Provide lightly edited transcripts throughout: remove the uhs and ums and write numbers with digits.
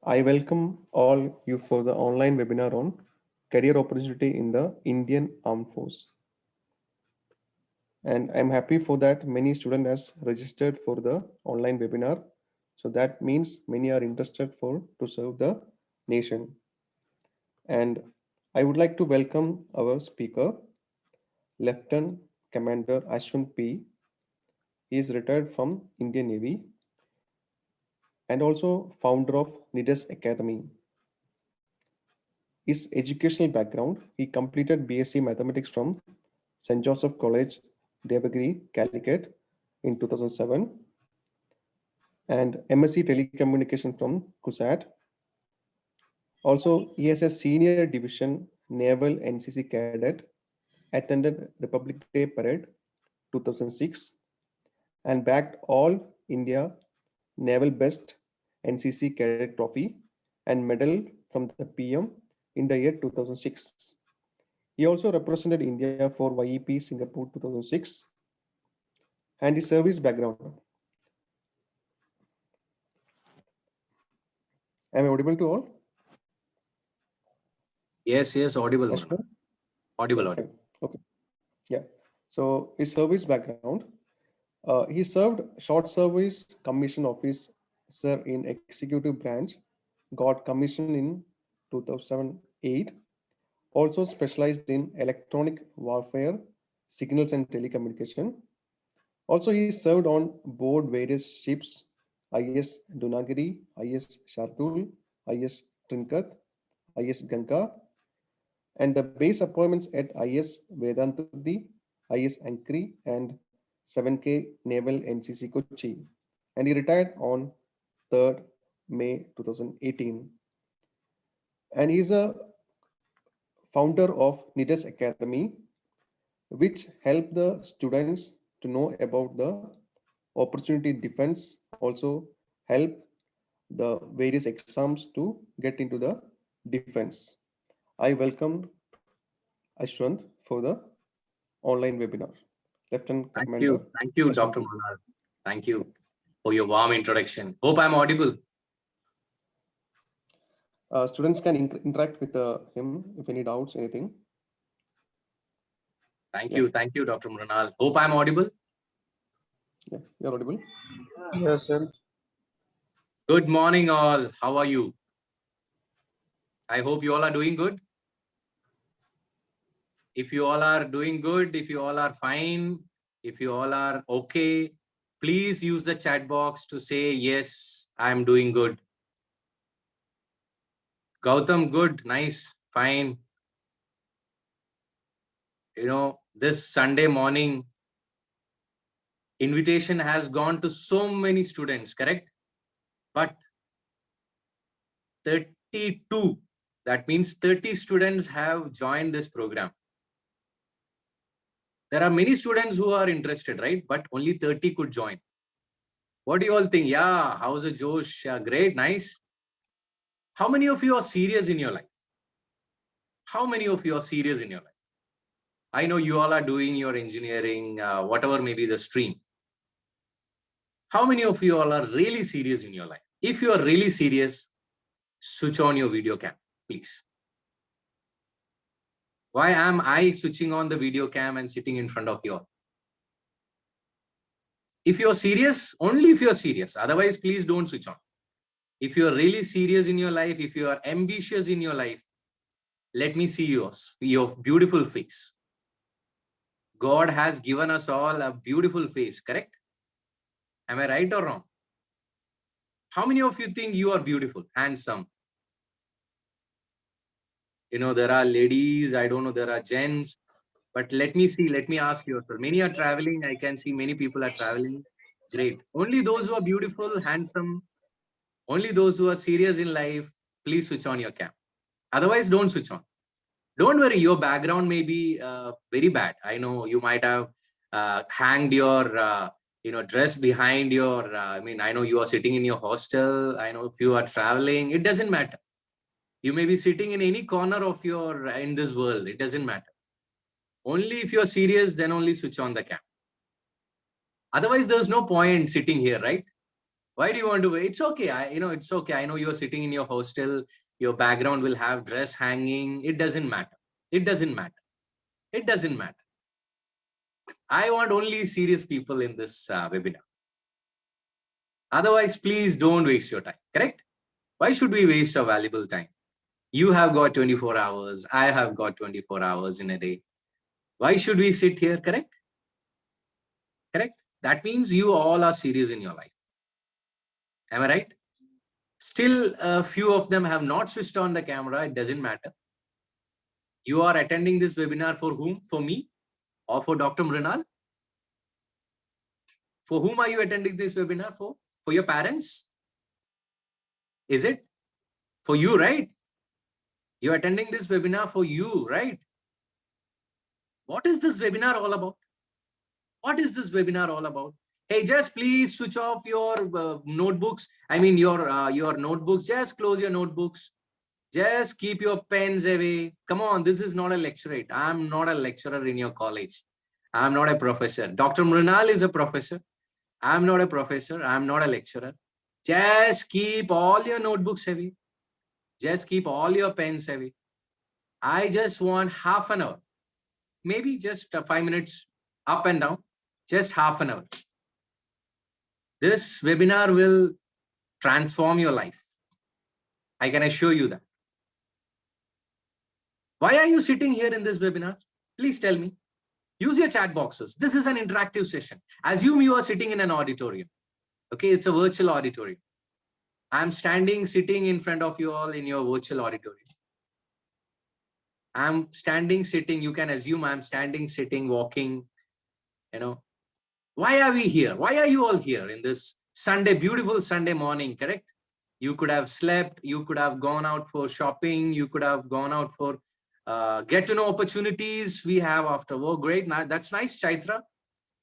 I welcome all you for the online webinar on career opportunity in the Indian Armed Force. And I'm happy for that many students has registered for the online webinar. So that means many are interested for to serve the nation. And I would like to welcome our speaker, Lieutenant Commander Ashwin P. He is retired from Indian Navy and also founder of Nidus Academy. His educational background, he completed BSc Mathematics from St. Joseph College, Devagiri, Calicut in 2007 and MSc Telecommunication from CUSAT. Also, he has a senior division Naval NCC cadet, attended Republic Day Parade 2006 and bagged all India Naval Best NCC Cadet Trophy and medal from the PM in the year 2006. He also represented India for YEP Singapore 2006 and his service background. Am I audible to all? Yes, audible. Audible. Yeah, okay. Yeah. So his service background, he served short service commission officer in executive branch, got commissioned in 2008, also specialized in electronic warfare, signals and telecommunication. Also, he served on board various ships, IS Dunagiri, IS Shardul, IS Trinkat, IS Ganga, and the base appointments at IS Vedantudi, IS Ankri, and 7K Naval NCC Kochi. And he retired on 3rd May 2018. And he's a founder of Nidus Academy, which help the students to know about the opportunity defense, also help the various exams to get into the defense. I welcome Ashwant for the online webinar. Lieutenant Commander. Thank you, Dr. Manal. Thank you for your warm introduction. Hope I'm audible. Students can interact with him if any doubts, anything. Thank you, Dr. Manal. Hope I'm audible. Yeah, you're audible. Yes, sir. Good morning, all. How are you? I hope you all are doing good. If you all are doing good, if you all are fine, if you all are okay, please use the chat box to say, yes, I'm doing good. Gautam, good, nice, fine. You know, this Sunday morning, invitation has gone to so many students, correct? But 32, that means 30 students have joined this program. There are many students who are interested, right? But only 30 could join. What do you all think? Yeah, how's the Josh? Yeah, great, nice. How many of you are serious in your life? How many of you are serious in your life? I know you all are doing your engineering, whatever may be the stream. How many of you all are really serious in your life? If you are really serious, switch on your video cam, please. Why am I switching on the video cam and sitting in front of you all? If you're serious, only if you're serious. Otherwise, please don't switch on. If you're really serious in your life, if you are ambitious in your life, let me see your beautiful face. God has given us all a beautiful face, correct? Am I right or wrong? How many of you think you are beautiful, handsome? You know, there are ladies, I don't know, there are gents, but let me see, let me ask you. Many are traveling. I can see many people are traveling. Great. Only those who are beautiful, handsome, only those who are serious in life, please switch on your cam. Otherwise, don't switch on. Don't worry, your background may be very bad. I know you might have hanged your dress behind your, I know you are sitting in your hostel. I know if you are traveling, it doesn't matter. You may be sitting in any corner of in this world. It doesn't matter. Only if you're serious, then only switch on the cam. Otherwise, there's no point sitting here, right? Why do you want to wear? It's okay. It's okay. I know you're sitting in your hostel. Your background will have dress hanging. It doesn't matter. It doesn't matter. It doesn't matter. I want only serious people in this webinar. Otherwise, please don't waste your time. Correct? Why should we waste our valuable time? You have got 24 hours. I have got 24 hours in a day. Why should we sit here? Correct? Correct? That means you all are serious in your life. Am I right? Still, a few of them have not switched on the camera. It doesn't matter. You are attending this webinar for whom? For me or for Dr. Mrinal? For whom are you attending this webinar for? For your parents? Is it? For you, right? You're attending this webinar for you, right? What is this webinar all about? What is this webinar all about? Hey, just please switch off your notebooks. I mean, your notebooks. Just close your notebooks. Just keep your pens away. Come on, this is not a lecturate. I'm not a lecturer in your college. I'm not a professor. Dr. Mrinal is a professor. I'm not a professor. I'm not a lecturer. Just keep all your notebooks heavy. Just keep all your pens heavy. I just want half an hour, maybe just 5 minutes up and down, just half an hour. This webinar will transform your life. I can assure you that. Why are you sitting here in this webinar? Please tell me. Use your chat boxes. This is an interactive session. Assume you are sitting in an auditorium. Okay, it's a virtual auditorium. I'm sitting in front of you all in your virtual auditorium. I'm standing, sitting. You can assume I'm standing, sitting, walking. Why are we here? Why are you all here in this Sunday, beautiful Sunday morning, correct? You could have slept. You could have gone out for shopping. You could have gone out for get to know opportunities we have after work. Great. That's nice, Chaitra.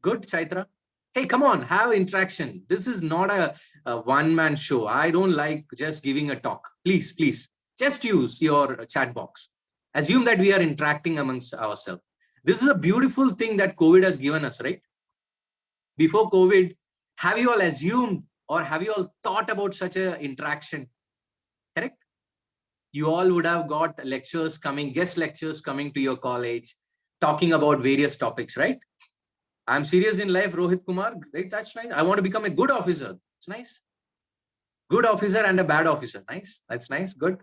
Good, Chaitra. Hey, come on, have interaction. This is not a one-man show. I don't like just giving a talk. Please, please, just use your chat box. Assume that we are interacting amongst ourselves. This is a beautiful thing that COVID has given us, right? Before COVID, have you all assumed or have you all thought about such an interaction? Correct? You all would have got lectures coming, guest lectures coming to your college, talking about various topics, right? I'm serious in life, Rohit Kumar. Great, that's nice. I want to become a good officer. It's nice. Good officer and a bad officer. Nice. That's nice. Good.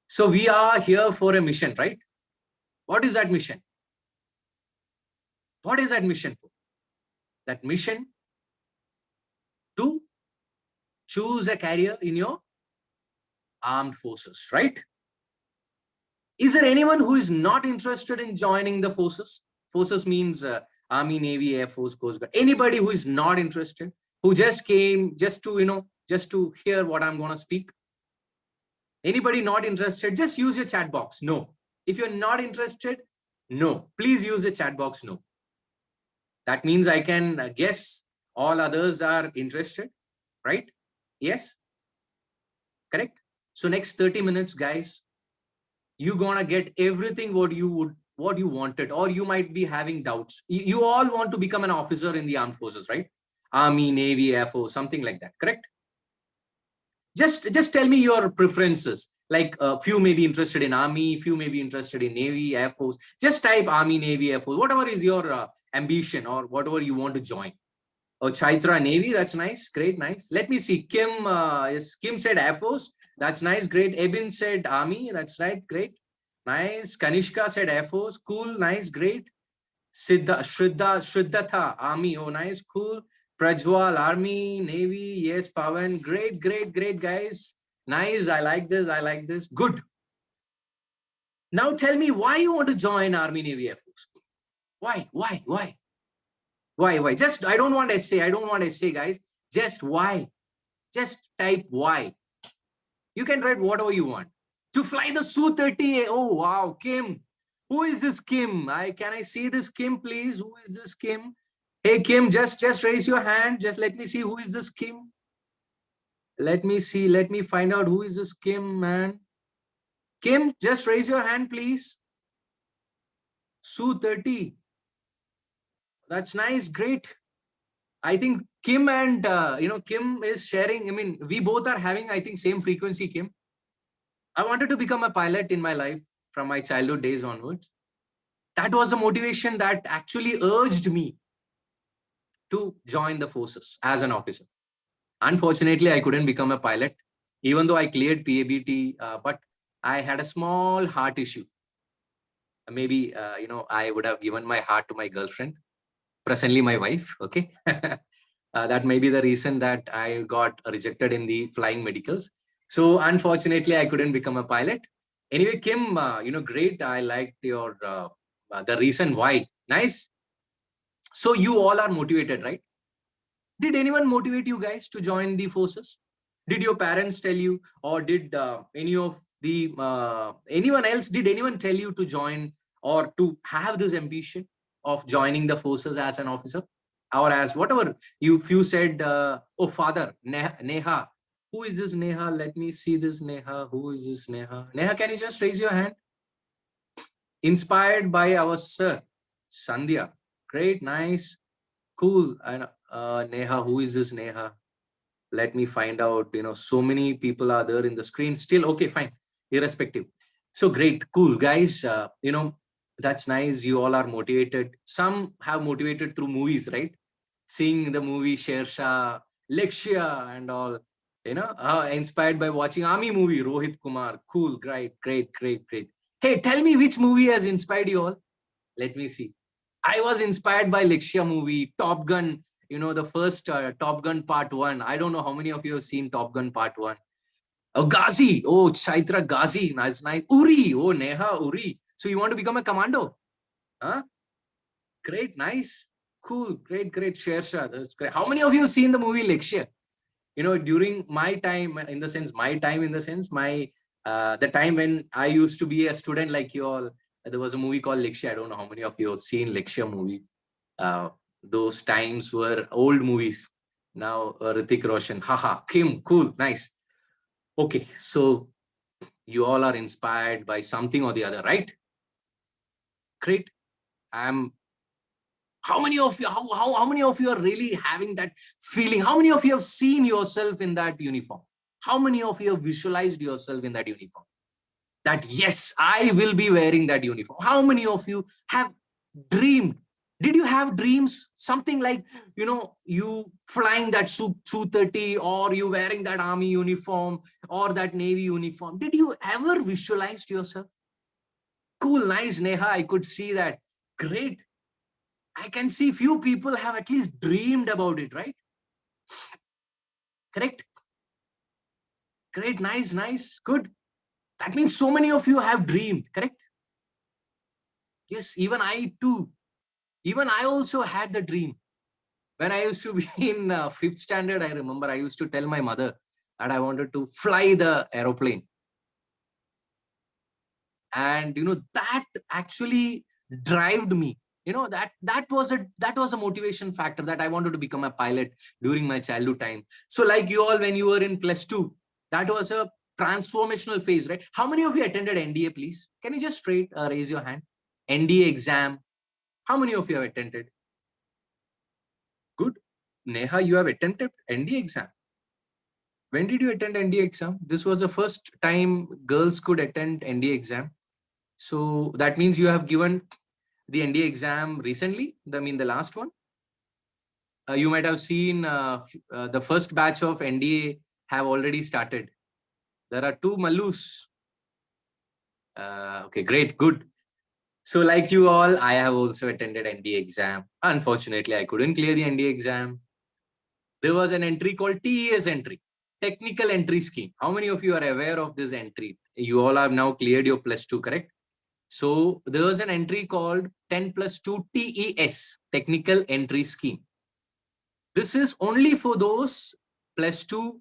So we are here for a mission, right? What is that mission? What is that mission for? That mission to choose a career in your armed forces, right? Is there anyone who is not interested in joining the forces? Forces means Army, Navy, Air Force, Coast Guard. Anybody who is not interested, who just came just to, just to hear what I'm going to speak? Anybody not interested? Just use your chat box. No. If you're not interested, no. Please use the chat box. No. That means I can guess all others are interested, right? Yes. Correct. So next 30 minutes, guys, you're gonna get everything what you wanted, or you might be having doubts. You all want to become an officer in the armed forces, right? Army, Navy, Air Force, something like that, correct? Just tell me your preferences. Like a few may be interested in Army, few may be interested in Navy, Air Force. Just type Army, Navy, Air Force, whatever is your ambition or whatever you want to join. Oh, Chaitra, Navy, that's nice. Great, nice. Let me see. Kim said Air Force. That's nice. Great. Ebin said Army. That's right. Great. Nice. Kanishka said Air Force. Cool. Nice. Great. Shriddhatha, Army. Oh, nice. Cool. Prajwal, Army, Navy. Yes, Pavan. Great, great, great, guys. Nice. I like this. I like this. Good. Now tell me why you want to join Army, Navy, Air Force. Why? Why? Why? Why? Just, I don't want essay. I don't want essay, guys. Just why? Just type why. You can write whatever you want. To fly the Su-30. Oh, wow. Kim. Who is this Kim? Can I see this Kim, please? Who is this Kim? Hey, Kim, just raise your hand. Just let me see who is this Kim. Let me see. Let me find out who is this Kim, man. Kim, just raise your hand, please. Su-30. That's nice. Great. I think Kim and Kim is sharing. I mean, we both are having, I think, same frequency. Kim, I wanted to become a pilot in my life from my childhood days onwards. That was the motivation that actually urged me to join the forces as an officer. Unfortunately, I couldn't become a pilot, even though I cleared PABT. But I had a small heart issue. Maybe I would have given my heart to my girlfriend, presently my wife. Okay. That may be the reason that I got rejected in the flying medicals. So unfortunately, I couldn't become a pilot. Anyway, Kim, great. I liked your the reason why. Nice. So you all are motivated, right? Did anyone motivate you guys to join the forces? Did your parents tell you, or did any of the anyone else? Did anyone tell you to join or to have this ambition of joining the forces as an officer, or as whatever you? If you said, "Oh, father, Neha, who is this Neha? Let me see this Neha. Who is this Neha? Neha, can you just raise your hand?" Inspired by our sir, Sandhya. Great, nice, cool. And Neha, who is this Neha? Let me find out. So many people are there in the screen still. Okay, fine, irrespective. So great, cool guys. That's nice. You all are motivated. Some have motivated through movies, right? Seeing the movie Shersha, Lakshya and all. Inspired by watching army movie, Rohit Kumar. Cool, great, great, great, great. Hey, tell me which movie has inspired you all. Let me see. I was inspired by Lakshya movie, Top Gun. The first Top Gun Part 1. I don't know how many of you have seen Top Gun Part 1. Oh, Ghazi. Oh, Chaitra Ghazi. Nice, nice. Uri. Oh, Neha Uri. So you want to become a commando? Huh? Great, nice. Cool. Great, great. Shersha. That's great. How many of you have seen the movie Lakshya? During my time, in the sense, my the time when I used to be a student like you all, there was a movie called Lakshya. I don't know how many of you have seen Lakshya movie. Uh, those times were old movies. Now, Ritik Roshan, haha, Kim, cool, nice. Okay, so you all are inspired by something or the other, right? Great. I'm. How many of you? How many of you are really having that feeling? How many of you have seen yourself in that uniform? How many of you have visualized yourself in that uniform? That yes, I will be wearing that uniform. How many of you have dreamed? Did you have dreams? Something like, you flying that Su-30, or you wearing that army uniform or that navy uniform. Did you ever visualize yourself? Cool, nice, Neha. I could see that. Great. I can see few people have at least dreamed about it, right? Correct? Great, nice, nice, good. That means so many of you have dreamed, correct? Yes, even I too. Even I also had the dream. When I used to be in fifth standard, I remember I used to tell my mother that I wanted to fly the aeroplane. And that actually drove me. That was a motivation factor, that I wanted to become a pilot during my childhood time. So like you all, when you were in +2, that was a transformational phase, right? How many of you attended NDA, please? Can you just straight raise your hand? NDA exam. How many of you have attended? Good. Neha, you have attended NDA exam. When did you attend NDA exam? This was the first time girls could attend NDA exam. So that means you have given the NDA exam recently. I mean, the last one. You might have seen the first batch of NDA have already started. There are 2 Malus. Okay, great, good. So like you all, I have also attended NDA exam. Unfortunately, I couldn't clear the NDA exam. There was an entry called TES entry, technical entry scheme. How many of you are aware of this entry? You all have now cleared your +2, correct? So there was an entry called 10+2 TES, technical entry scheme. This is only for those +2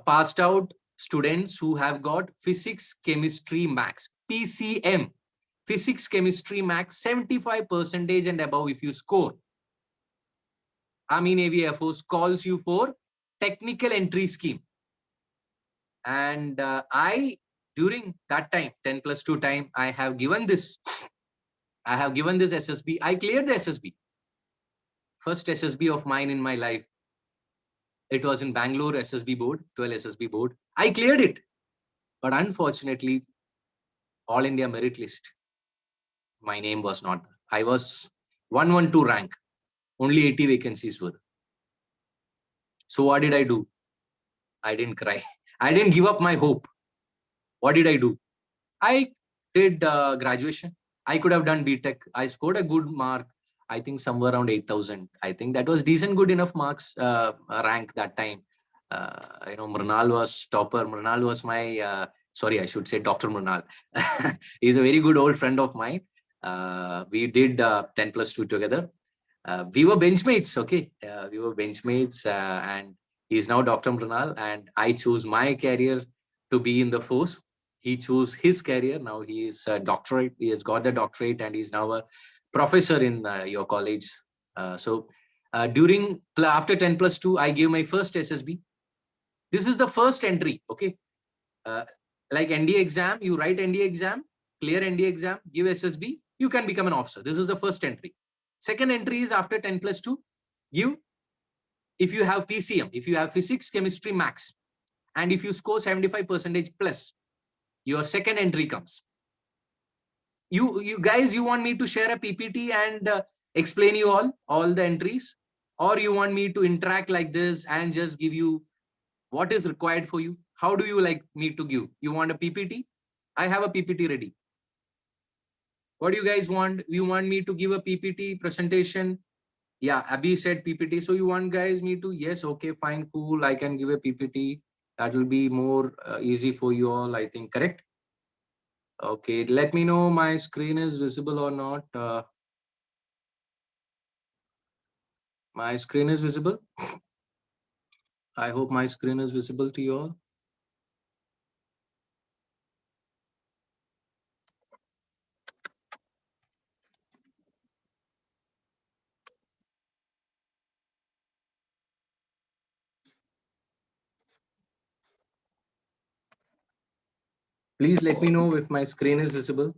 passed out students who have got physics, chemistry, max, PCM, physics, chemistry, max, 75% and above. If you score, Army Navy Air Force calls you for technical entry scheme. And during that time, 10+2 time, I have given this SSB. I cleared the SSB. First SSB of mine in my life. It was in Bangalore SSB board, 12 SSB board. I cleared it. But unfortunately, All India merit list, my name was not. I was 112 rank. Only 80 vacancies were. So what did I do? I didn't cry. I didn't give up my hope. What did I do? I did graduation. I could have done BTech. I scored a good mark. I think somewhere around 8,000. I think that was decent, good enough marks, rank that time. Mrinal was topper. Mrinal was my, sorry, I should say Dr. Mrinal. He's a very good old friend of mine. We did 10 plus 2 together. We were benchmates, okay? We were benchmates, and he's now Dr. Mrinal, and I chose my career to be in the force. He chose his career. Now he is a doctorate. He has got the doctorate, and he's now a professor in your college. During after 10 plus 2, I gave my first SSB. This is the first entry, okay? Uh, like NDA exam, you write NDA exam, clear NDA exam, give SSB, you can become an officer. This is the first entry. Second entry is after 10 plus 2, give, if you have PCM, if you have physics, chemistry, max, and if you score 75% plus, your second entry comes. You guys, you want me to share a PPT and explain you all the entries, or you want me to interact like this and just give you what is required for you? How do you like me to give? You want a PPT? I have a PPT ready. What do you guys want? You want me to give a PPT presentation? Yeah, Abhi said PPT. So you want guys me to? Yes, okay, fine, cool. I can give a PPT. That will be more easy for you all, I think, correct? Okay, let me know my screen is visible or not. My screen is visible. I hope my screen is visible to you all. Please let me know if my screen is visible.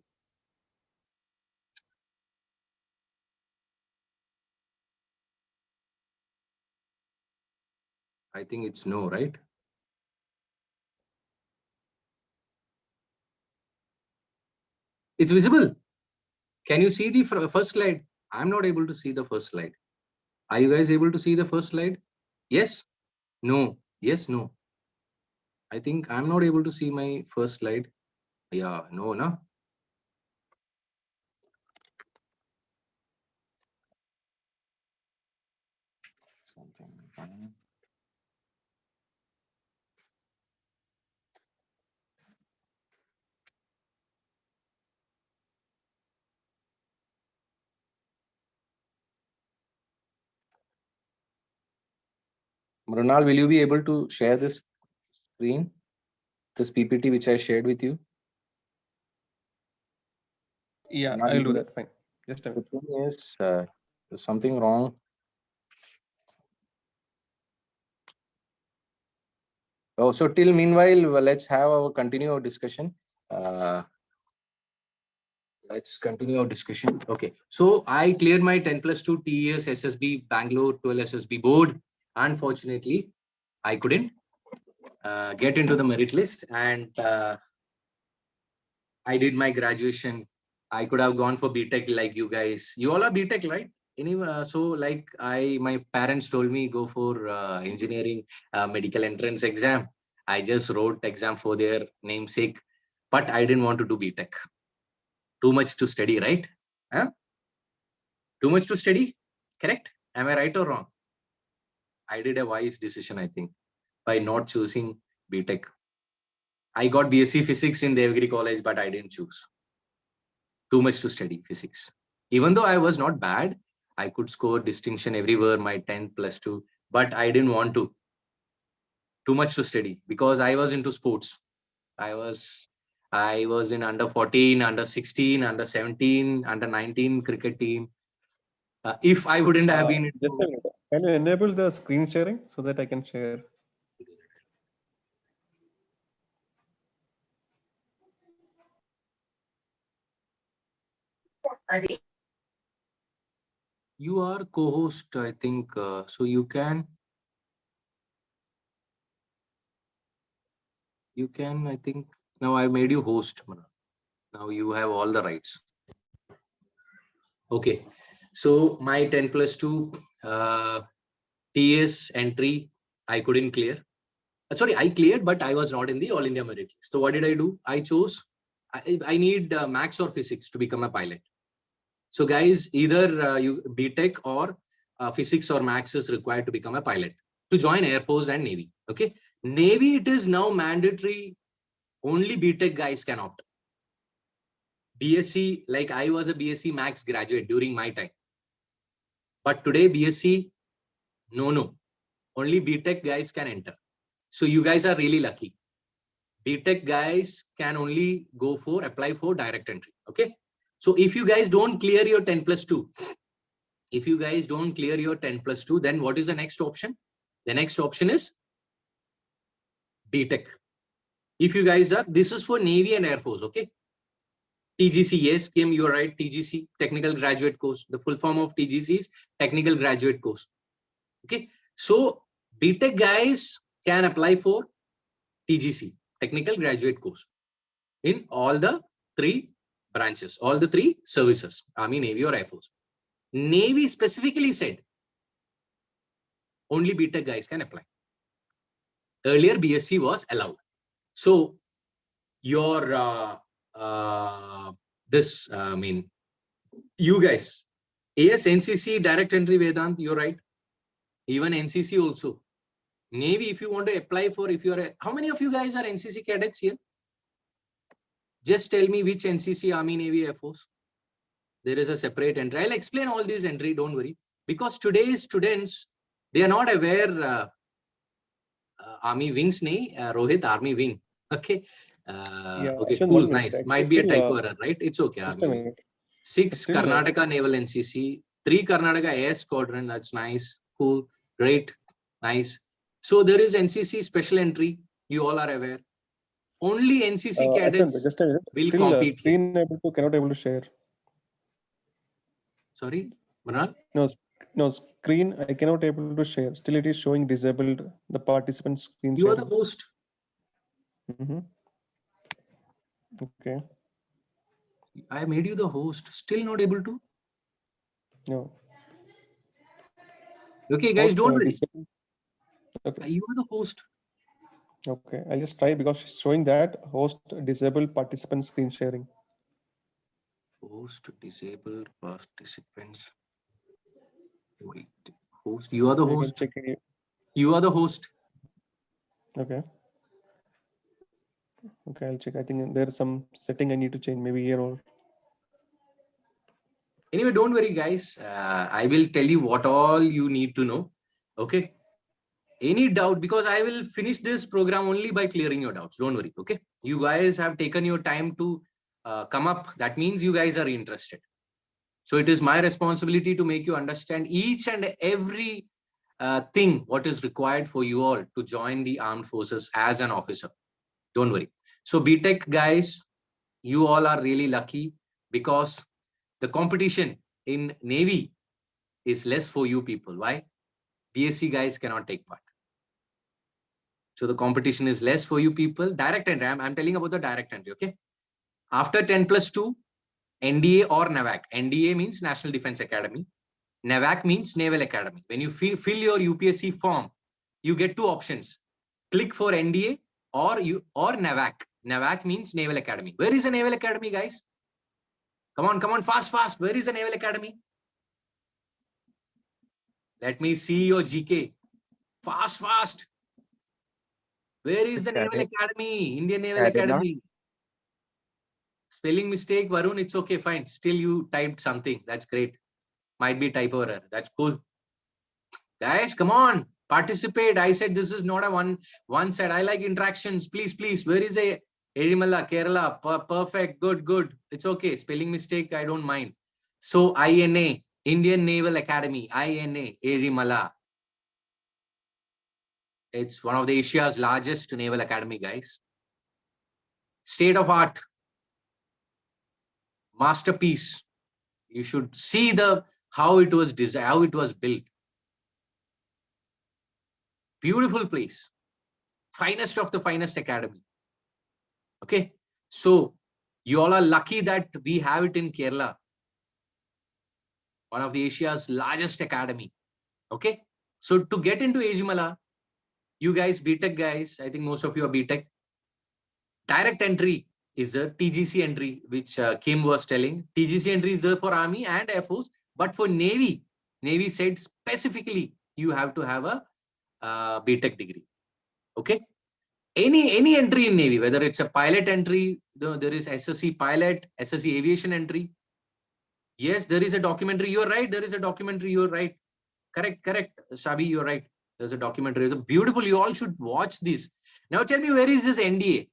I think it's no, right? It's visible. Can you see the first slide? I'm not able to see the first slide. Are you guys able to see the first slide? Yes? No? Yes? No? I think I'm not able to see my first slide. Yeah, no, no. Something. Mrunal, will you be able to share this screen, this PPT which I shared with you? Yeah, Mrunal, I'll do that. Fine. Just a the minute. thing is, there's something wrong. Oh, so till meanwhile, well, let's have our continue our discussion. Uh, let's continue our discussion. Okay. So I cleared my 10 plus 2 TES SSB Bangalore 12 SSB board. Unfortunately, I couldn't get into the merit list, and I did my graduation. I could have gone for BTech like you guys. You all are BTech, right? Anyway, so like my parents told me go for engineering medical entrance exam. I just wrote exam for their namesake, but I didn't want to do BTech. Too much to study, right? Huh? Too much to study, correct? Am I right or wrong? I did a wise decision, I think, by not choosing BTech. I got BSc Physics in Devgiri College, but I didn't choose. Too much to study physics. Even though I was not bad, I could score distinction everywhere, my 10 plus 2, but I didn't want to. Too much to study because I was into sports. I was I was in under 14, under 16, under 17, under 19 cricket team. If I wouldn't have been Just a into minute. Can you enable the screen sharing so that I can share? You are co-host, I think. So you can, I think. Now I made you host, Manal. Now you have all the rights. Okay. So my 10 plus 2 TS entry, I couldn't clear. Sorry, I cleared, but I was not in the All India merit list. So what did I do? I chose, I need maths or physics to become a pilot. So guys, either you BTech or physics or maths is required to become a pilot to join Air Force and Navy. Okay. Navy, it is now mandatory. Only BTech guys can opt. BSc, like I was a BSc Max graduate during my time. But today BSc, no. Only BTech guys can enter. So you guys are really lucky. BTech guys can only apply for direct entry. Okay. So if you guys don't clear your 10 plus 2, then what is the next option? The next option is BTech. If you guys are, this is for Navy and Air Force. Okay. TGC, yes, Kim, you're right. TGC, Technical Graduate Course. The full form of TGC is Technical Graduate Course. Okay. So BTech guys can apply for TGC, Technical Graduate Course, in all the three branches, all the three services, Army, Navy, or Air Force. Navy specifically said only BTech guys can apply. Earlier, BSc was allowed. So your you guys, yes, NCC, direct entry, Vedant, you're right. Even NCC also. Navy, if you want to apply for, if you're how many of you guys are NCC cadets here? Just tell me which NCC, Army, Navy, Air Force. There is a separate entry. I'll explain all these entry, don't worry. Because today's students, they are not aware Army wings, Rohit, Army wing. Okay. Yeah, Okay, actually, cool, 1 minute. nice. Actually, Might be a still, typo error, right? It's okay, just Army a wing. minute. 6 Still, Karnataka Naval NCC, 3 Karnataka Air Squadron. That's nice, cool, great, nice. So there is NCC special entry. You all are aware. Only NCC Actually, cadets just a minute. will Still, compete here. screen able to cannot able to share. Sorry, Manal? No, no screen. I cannot able to share. Still, it is showing disabled. The participant screen You are the sharing. host. Okay. I made you the host. Still not able to? No. Okay, guys, Host don't worry. disabled. Okay. You are the host. Okay. I'll just try because it's showing that host disabled participant screen sharing. Host disabled participants. Wait, host. You are the You can host. check it. You are the host. Okay. Okay, I'll check. I think there's some setting I need to change. Maybe here or. Anyway, don't worry, guys. I will tell you what all you need to know. Okay. Any doubt? Because I will finish this program only by clearing your doubts. Don't worry. Okay. You guys have taken your time to come up. That means you guys are interested. So it is my responsibility to make you understand each and every thing what is required for you all to join the armed forces as an officer. Don't worry. So BTech guys, you all are really lucky because the competition in Navy is less for you people. Why? BSc guys cannot take part. So the competition is less for you people. Direct entry. I'm telling about the direct entry. Okay. After 10 plus 2, NDA or NAVAC. NDA means National Defense Academy. NAVAC means Naval Academy. When you fill your UPSC form, you get two options. Click for NDA or NAVAC. NAVAC means Naval Academy. Where is the Naval Academy, guys? Come on, fast. Where is the Naval Academy? Let me see your GK. Fast. Where is the Naval Academy? Indian Naval Academy. Spelling mistake, Varun, it's okay, fine. Still you typed something. That's great. Might be typo error. That's cool. Guys, come on. Participate. I said this is not a one side. I like interactions. Please. Where is a Erimala, Kerala? Perfect. Good. It's okay. Spelling mistake, I don't mind. So INA, Indian Naval Academy. INA, Erimala. It's one of the Asia's largest naval academy, guys. State of art. Masterpiece. You should see the how it was designed, how it was built. Beautiful place. Finest of the finest academy. Okay. So you all are lucky that we have it in Kerala, one of the Asia's largest academy. Okay. So to get into Ejimala, you guys, BTech guys, I think most of you are BTech. Direct entry is a TGC entry, which Kim was telling. TGC entry is there for Army and Air Force, but for Navy, Navy said specifically you have to have a BTech degree. Okay. Any entry in Navy, whether it's a pilot entry, there is SSC pilot, SSC aviation entry. Yes, there is a documentary. You're right. There is a documentary. You're right. Correct. Shabi, you're right. There's a documentary. It's beautiful. You all should watch this. Now tell me, where is this NDA?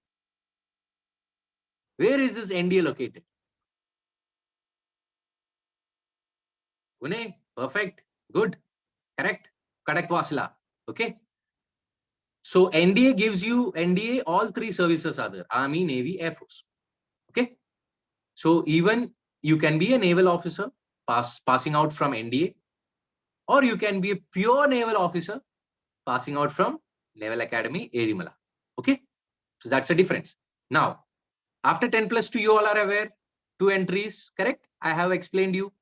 Where is this NDA located? Pune. Perfect. Good. Correct. Correct, Vasila. Okay. So NDA gives you NDA, all three services are there: Army, Navy, Air Force. Okay. So even you can be a naval officer passing out from NDA, or you can be a pure naval officer passing out from Naval Academy, Erimala. Okay. So that's the difference. Now, after 10 plus 2, you all are aware, 2 entries, correct? I have explained you.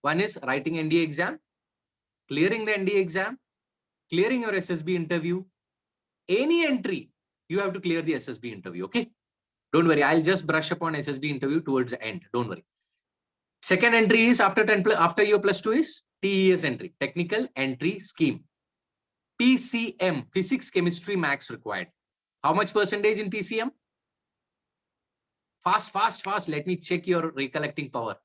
One is writing NDA exam, clearing the NDA exam, clearing your SSB interview. Any entry, you have to clear the SSB interview. Okay. Don't worry. I'll just brush upon SSB interview towards the end. Don't worry. Second entry is after 10 after your plus 2 is TES entry, technical entry scheme. PCM, physics, chemistry, maths required. How much percentage in PCM? Fast. Let me check your recollecting power.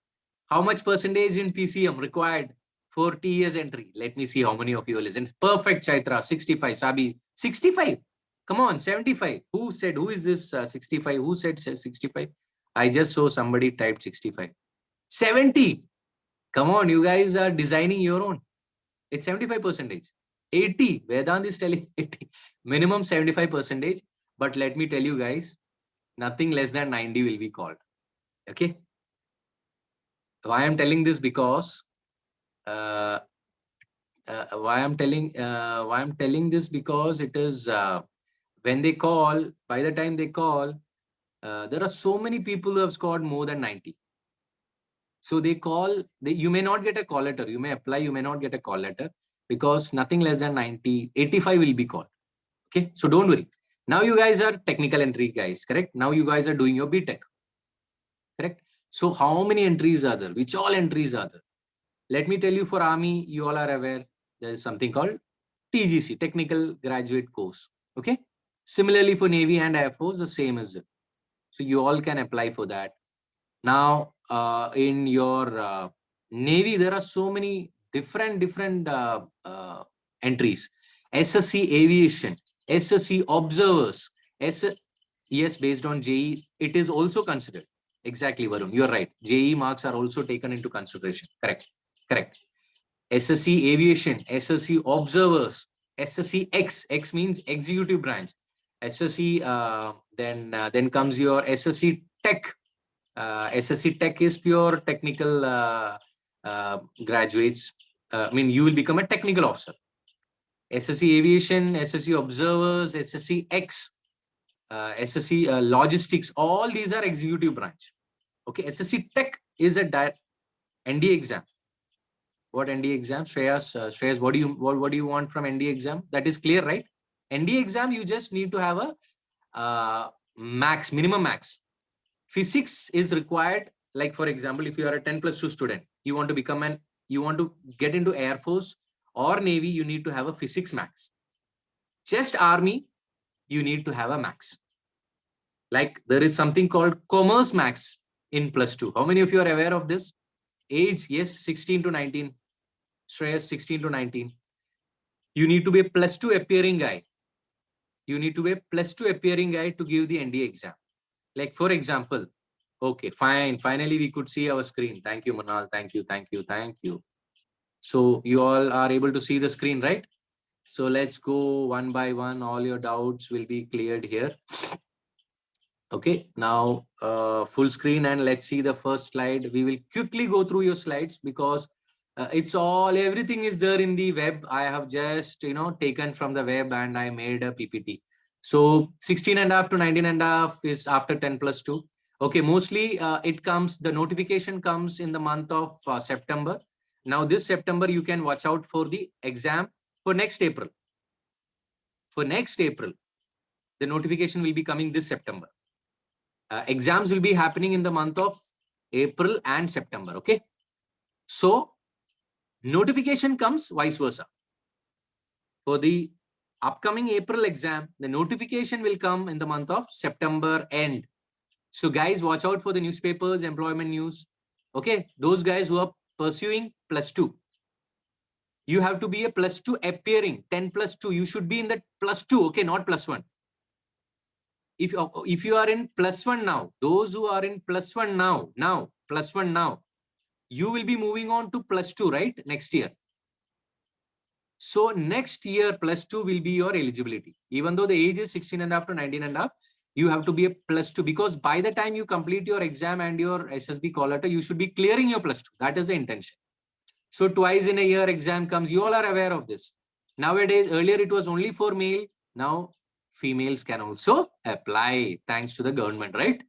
How much percentage in PCM required for TES entry? Let me see how many of you listen. Perfect, Chaitra. 65. Sabi, 65. Come on, 75. Who said, who is this 65? Who said 65? I just saw somebody typed 65. 70. Come on, you guys are designing your own. It's 75%. 80. Vedant is telling 80. Minimum 75%. But let me tell you guys, nothing less than 90 will be called. Okay. Why I'm telling this? Because why I'm telling this, because it is when they call, by the time they call, there are so many people who have scored more than 90. So they call, you may not get a call letter. You may apply, you may not get a call letter, because nothing less than 90, 85 will be called. Okay. So don't worry. Now you guys are technical entry guys, correct? Now you guys are doing your BTech, correct? So how many entries are there? Which all entries are there? Let me tell you, for Army, you all are aware, there is something called TGC, Technical Graduate Course. Okay. Similarly for Navy and Air Force, the same is it. So you all can apply for that. Now, in your Navy, there are so many different entries. SSC Aviation, SSC Observers, yes, based on JE, it is also considered. Exactly, Varun, you're right. JE marks are also taken into consideration. Correct. SSC Aviation, SSC Observers, SSC X means Executive Branch. SSC, then comes your SSC Tech. SSC Tech is pure technical graduates. I mean, you will become a technical officer. SSC Aviation, SSC Observers, SSC X, SSC Logistics, all these are executive branch. Okay, SSC Tech is a NDA exam. What NDA exam? Shreyas, what do you want from NDA exam? That is clear, right? NDA exam, you just need to have a minimum max. Physics is required. Like, for example, if you are a 10 plus 2 student, you want to get into Air Force or Navy, you need to have a physics max. Just Army, you need to have a max. Like, there is something called commerce max in plus 2. How many of you are aware of this? Age, yes, 16 to 19. Shreyas, 16 to 19. You need to be a plus 2 appearing guy. You need to be a plus 2 appearing guy to give the NDA exam. Like, for example, okay, fine. Finally, we could see our screen. Thank you, Manal. Thank you. So you all are able to see the screen, right? So let's go one by one. All your doubts will be cleared here. Okay, now full screen, and let's see the first slide. We will quickly go through your slides because It's all, everything is there in the web. I have just, taken from the web and I made a PPT. So 16.5 to 19.5 is after 10 plus 2. Okay, mostly it comes, the notification comes in the month of September. Now this September, you can watch out for the exam for next April. For next April, the notification will be coming this September. Exams will be happening in the month of April and September. Okay. So notification comes vice versa. For the upcoming April exam, the notification will come in the month of September end. So guys, watch out for the newspapers, employment news. Okay. Those guys who are pursuing +2, you have to be a +2 appearing 10 plus 2. You should be in that +2. Okay. Not +1. If you are in +1 now, those who are in +1 now, +1 now, you will be moving on to +2, right? Next year. So next year, +2 will be your eligibility. Even though the age is 16.5 to 19.5, you have to be a +2, because by the time you complete your exam and your SSB call letter, you should be clearing your +2. That is the intention. So twice in a year exam comes. You all are aware of this. Nowadays, earlier it was only for male. Now females can also apply, thanks to the government, right?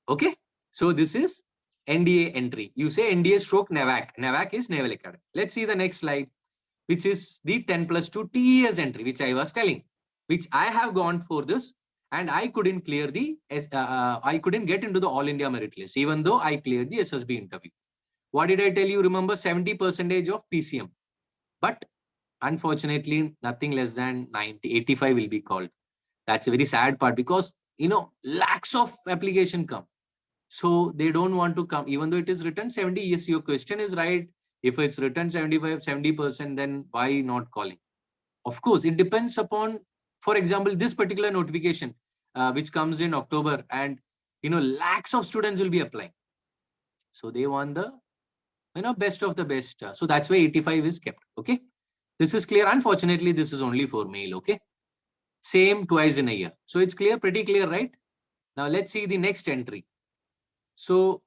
Okay. So this is NDA entry. You say NDA stroke NAVAC. NAVAC is Naval Academy. Let's see the next slide, which is the 10 plus 2 TES entry, which I was telling, which I have gone for this, and I couldn't clear the, I couldn't get into the All India merit list, even though I cleared the SSB interview. What did I tell you? Remember 70% of PCM. But unfortunately, nothing less than 90, 85 will be called. That's a very sad part, because, lakhs of application come. So they don't want to come, even though it is written 70. Yes, your question is right. If it's written 75, 70%, then why not calling? Of course, it depends upon, for example, this particular notification, which comes in October, and, lakhs of students will be applying. So they want the, best of the best. So that's why 85 is kept. Okay. This is clear. Unfortunately, this is only for male. Okay. Same twice in a year. So it's clear, pretty clear, right? Now let's see the next entry. So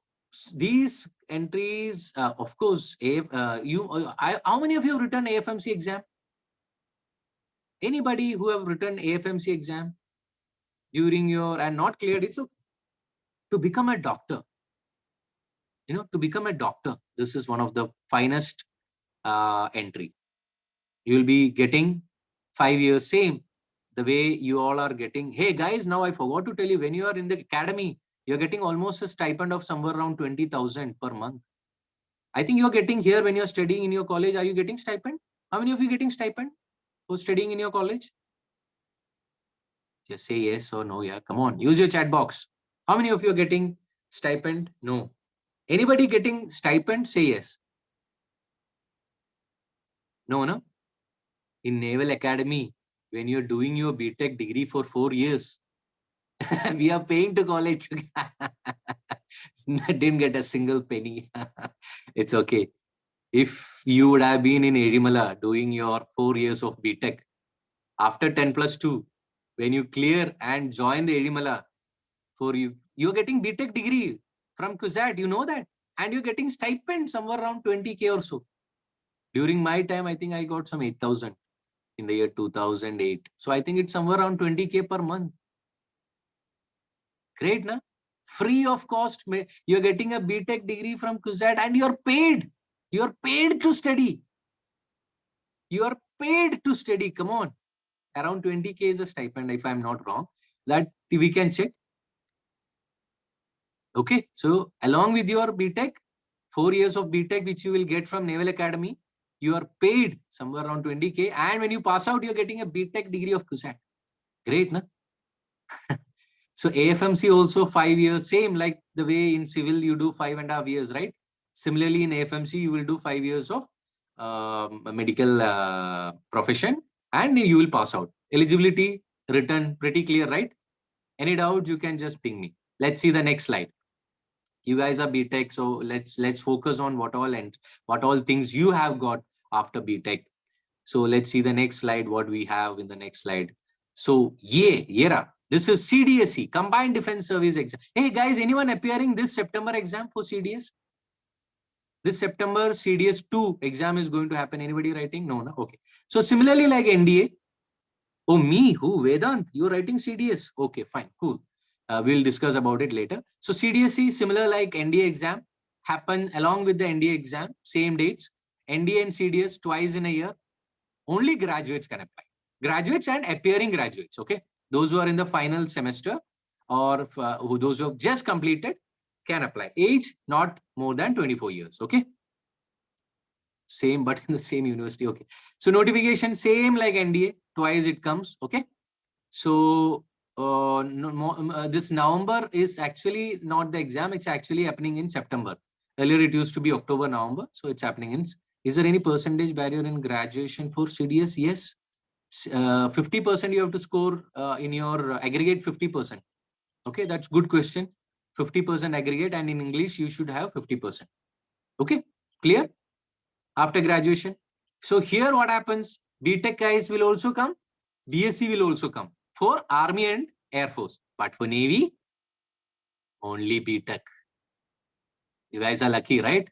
these entries, of course, how many of you have written AFMC exam? Anybody who have written AFMC exam during your and not cleared it? So to become a doctor, to become a doctor, this is one of the finest entry. You will be getting 5 years, same the way you all are getting. Hey guys, now I forgot to tell you, when you are in the academy, you're getting almost a stipend of somewhere around 20,000 per month. I think you're getting here when you're studying in your college. Are you getting stipend? How many of you getting stipend for studying in your college? Just say yes or no. Yeah, come on, use your chat box. How many of you are getting stipend? No. Anybody getting stipend? Say yes. No, no. In Naval Academy, when you're doing your BTech degree for 4 years, we are paying to college. Didn't get a single penny. It's okay. If you would have been in Erimala doing your 4 years of BTech, after 10 plus 2, when you clear and join the Erimala, for you're getting BTech degree from CUSAT, you know that, and you're getting stipend somewhere around 20K or so. During my time, I think I got some 8,000 in the year 2008. So I think it's somewhere around 20K per month. Great, na? Free of cost. You're getting a BTech degree from CUSAT and you're paid. You're paid to study. You're paid to study. Come on. Around 20K is a stipend, if I'm not wrong. That we can check. Okay. So along with your BTech, 4 years of BTech, which you will get from Naval Academy, you are paid somewhere around 20K. And when you pass out, you're getting a BTech degree of CUSAT. Great, na? So AFMC also 5 years, same like the way in civil you do 5.5 years, right? Similarly in AFMC you will do 5 years of medical profession and you will pass out. Eligibility written pretty clear, right? Any doubts you can just ping me. Let's see the next slide. You guys are BTech, so let's focus on what all things you have got after BTech. So let's see the next slide, what we have in the next slide. So Yera. This is CDSE, Combined Defense Service Exam. Hey guys, anyone appearing this September exam for CDS? This September CDS 2 exam is going to happen. Anybody writing? No, no. Okay. So similarly, like NDA. Oh, me? Who? Vedant? You're writing CDS? Okay, fine, cool. We'll discuss about it later. So CDSE, similar like NDA exam, happen along with the NDA exam, same dates. NDA and CDS twice in a year. Only graduates can apply. Graduates and appearing graduates, okay? Those who are in the final semester or those who have just completed can apply. Age not more than 24 years, okay? Same, but in the same university, okay? So notification, same like NDA, twice it comes, okay? So this November is actually not the exam, it's actually happening in September. Earlier it used to be October, November, so it's happening in. Is there any percentage barrier in graduation for CDS? Yes. 50% you have to score in your aggregate 50%. Okay, that's good question. 50% aggregate, and in English you should have 50%. Okay, clear? After graduation. So here what happens? BTech guys will also come. BSc will also come for Army and Air Force. But for Navy, only BTech. You guys are lucky, right?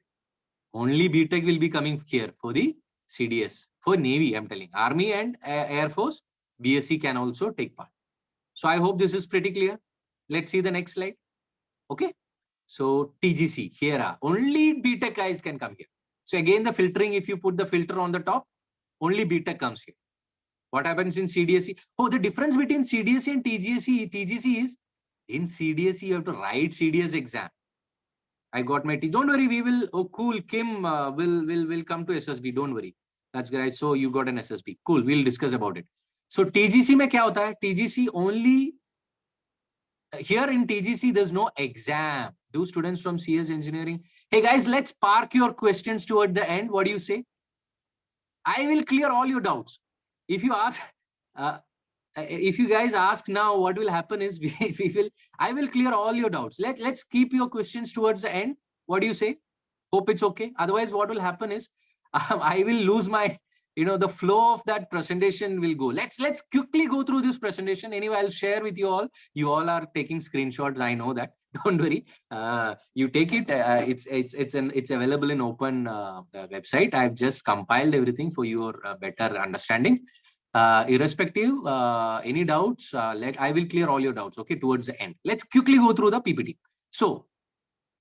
Only BTech will be coming here for the CDS. For Navy, I'm telling. Army and Air Force, BSc can also take part. So I hope this is pretty clear. Let's see the next slide. Okay. So TGC, here only BTech guys can come here. So again, the filtering, if you put the filter on the top, only BTech comes here. What happens in CDSE? Oh, the difference between CDSE and TGC is in CDSE, you have to write CDS exam. I got my T. Don't worry, we will. Oh, cool. Kim will come to SSB. Don't worry. That's great. So you got an SSB. Cool. We'll discuss about it. So TGC में क्या होता है? TGC only here in TGC there's no exam. Do students from CS engineering? Hey guys, let's park your questions toward the end. What do you say? I will clear all your doubts. If you ask, if you guys ask now, what will happen is I will clear all your doubts. Let's keep your questions towards the end. What do you say? Hope it's okay. Otherwise, what will happen is I will lose my, the flow of that presentation will go. Let's quickly go through this presentation. Anyway, I'll share with you all. You all are taking screenshots. I know that. Don't worry. You take it. It's available in open website. I've just compiled everything for your better understanding. Irrespective, any doubts, I will clear all your doubts, okay, towards the end. Let's quickly go through the PPT. So,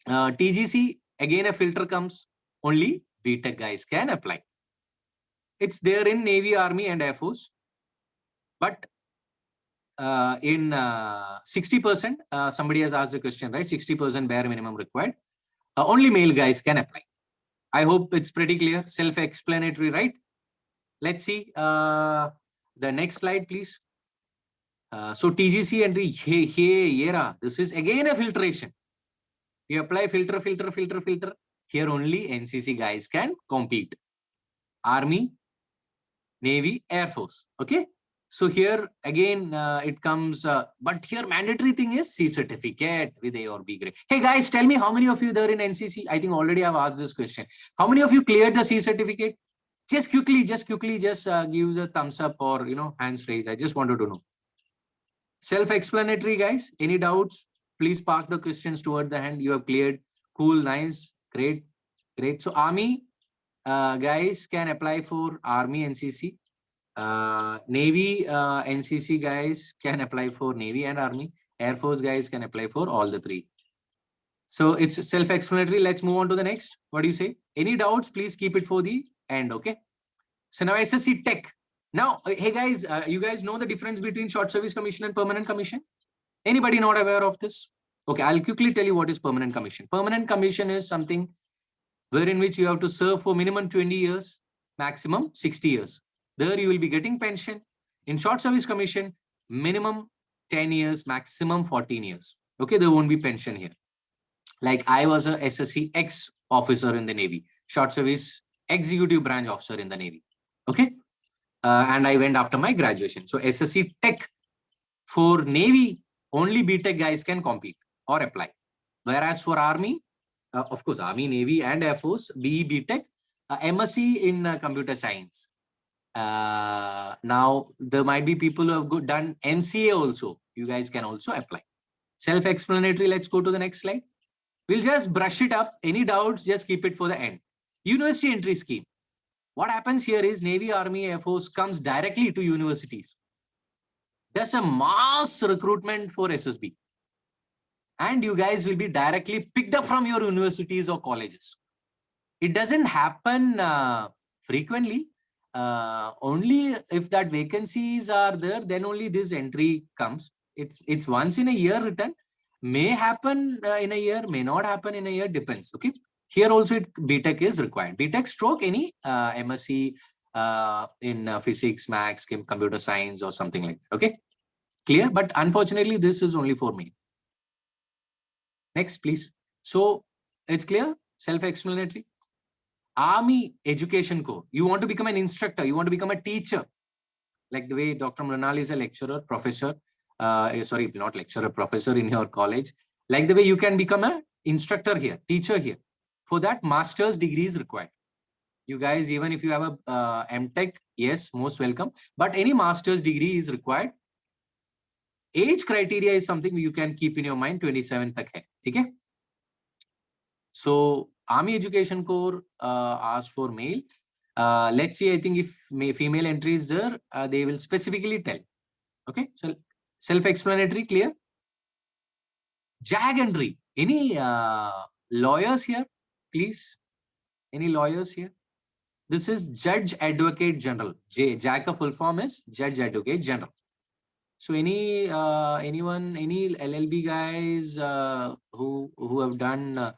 TGC, again a filter comes, only BTech guys can apply. It's there in Navy, Army and Air Force. But in 60%, somebody has asked the question, right? 60% bare minimum required. Only male guys can apply. I hope it's pretty clear, self-explanatory, right? Let's see. The next slide, please. So TGC entry, this is again a filtration. You apply filter. Here only NCC guys can compete. Army, Navy, Air Force. Okay. So here again, it comes, but here mandatory thing is C certificate with A or B grade. Hey guys, tell me how many of you there in NCC? I think already I've asked this question. How many of you cleared the C certificate? Just quickly, give the thumbs up or, hands raised. I just wanted to know. Self-explanatory, guys. Any doubts? Please park the questions toward the hand. You have cleared. Cool, nice, great. So Army guys can apply for Army NCC. Navy NCC guys can apply for Navy and Army. Air Force guys can apply for all the three. So it's self-explanatory. Let's move on to the next. What do you say? Any doubts? Please keep it for the end, okay? So now SSC Tech. Now, hey guys, you guys know the difference between short service commission and permanent commission? Anybody not aware of this? Okay, I'll quickly tell you what is permanent commission. Permanent commission is something wherein which you have to serve for minimum 20 years, maximum 60 years. There you will be getting pension. In short service commission, minimum 10 years, maximum 14 years. Okay, there won't be pension here. Like I was a SSC X officer in the Navy, short service executive branch officer in the Navy. Okay. And I went after my graduation. So SSC Tech for Navy, only BTech guys can compete or apply. Whereas for Army, of course, Army, Navy and Air Force, BE, BTech, MSc in computer science. Now, there might be people who have done MCA also. You guys can also apply. Self-explanatory. Let's go to the next slide. We'll just brush it up. Any doubts, just keep it for the end. University entry scheme. What happens here is Navy, Army, Air Force comes directly to universities. There's a mass recruitment for SSB. And you guys will be directly picked up from your universities or colleges. It doesn't happen frequently. Only if that vacancies are there, then only this entry comes. It's once in a year return. May happen in a year, may not happen in a year, depends. Okay. Here also BTech is required. BTech stroke any MSc in physics, maths, computer science or something like that. Okay. Clear? But unfortunately, this is only for me. Next, please. So it's clear, self-explanatory. Army Education Corps. You want to become an instructor. You want to become a teacher. Like the way Dr. Mrinal is a lecturer, professor. Sorry, not lecturer, professor in your college. Like the way you can become an instructor here, teacher here. For that, master's degree is required. You guys, even if you have a MTech, yes, most welcome. But any master's degree is required. Age criteria is something you can keep in your mind. 27 tak hai. Okay? So Army Education Corps asks for male. Let's see, I think if female entry is there, they will specifically tell. Okay, so self-explanatory, clear? JAG entry. Any lawyers here, please? Any lawyers here? This is Judge Advocate General. JAG ka full form is Judge Advocate General. So any anyone, any LLB guys who have done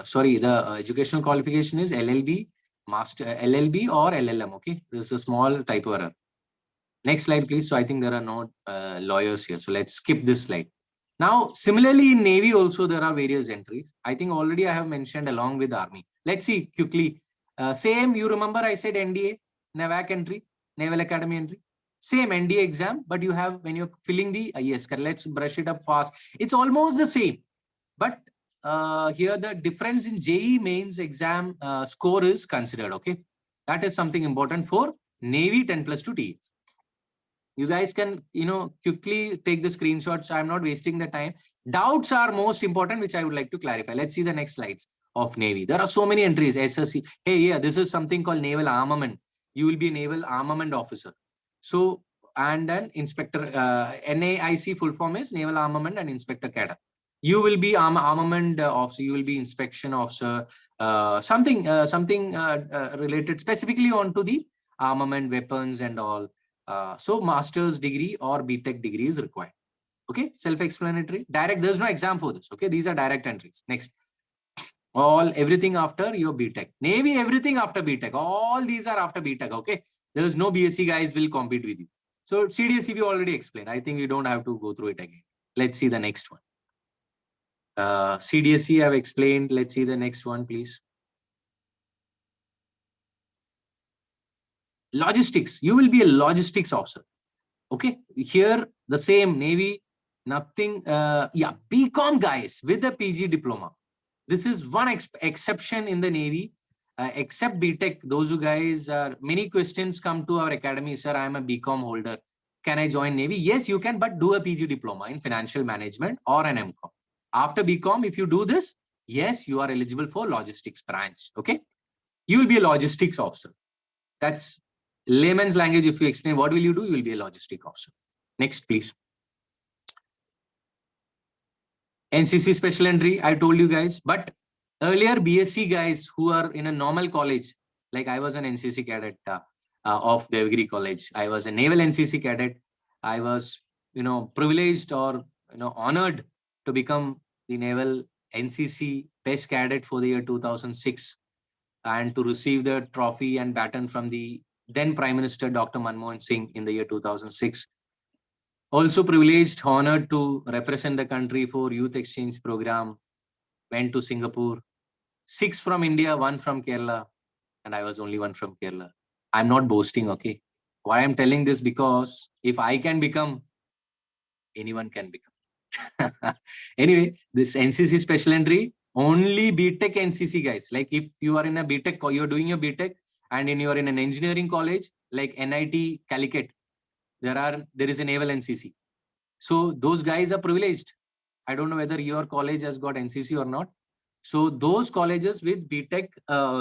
sorry, the educational qualification is LLB, master LLB or LLM. Okay, this is a small typo error. Next slide, please. So I think there are no lawyers here. So let's skip this slide. Now, similarly in Navy also there are various entries. I think already I have mentioned along with Army. Let's see quickly. Same, you remember I said NDA, NAVAC entry, Naval Academy entry. Same NDA exam, but you have when you're filling the yes, let's brush it up fast. It's almost the same, but here the difference in JEE mains exam score is considered. Okay, that is something important for Navy 10+2 TEs. You guys can, quickly take the screenshots. I'm not wasting the time. Doubts are most important, which I would like to clarify. Let's see the next slides of Navy. There are so many entries. SSC. Hey, yeah, this is something called naval armament. You will be a naval armament officer. So, and then inspector, NAIC full form is Naval Armament and Inspector Cadre. You will be armament officer. You will be inspection officer. Something related specifically onto the armament, weapons, and all. So master's degree or BTech degree is required. Okay, self-explanatory. Direct, there's no exam for this. Okay, these are direct entries. Next. Everything after your BTech. Navy, everything after BTech. All these are after BTech. Okay, there's no BSc guys will compete with you. So CDSC we already explained. I think we don't have to go through it again. Let's see the next one. CDSC I've explained. Let's see the next one, please. Logistics. You will be a logistics officer. Okay, here the same Navy, nothing. Yeah, BCom guys with the PG diploma. This is one exception in the Navy. Except BTech, those who guys are, many questions come to our academy. Sir, I am a BCom holder. Can I join Navy? Yes, you can, but do a PG diploma in financial management or an MCom. After BCom, if you do this, yes, you are eligible for logistics branch. Okay, you will be a logistics officer. That's layman's language. If you explain what will you do, you will be a logistic officer. Next, please. NCC special entry, I told you guys, but earlier BSc guys who are in a normal college, like I was an NCC cadet of Devagiri College. I was a naval NCC cadet. I was, privileged or, honored to become the naval NCC best cadet for the year 2006 and to receive the trophy and baton from the then Prime Minister Dr. Manmohan Singh in the year 2006. Also privileged, honored to represent the country for youth exchange program. Went to Singapore. 6 from India, 1 from Kerala. And I was only 1 from Kerala. I'm not boasting, okay? Why I'm telling this? Because if I can become, anyone can become. Anyway, this NCC special entry, only BTech NCC guys. Like if you are in a BTech, you're doing your BTech and you're in an engineering college like NIT Calicut, there is a naval NCC. So those guys are privileged. I don't know whether your college has got NCC or not. So those colleges with BTech,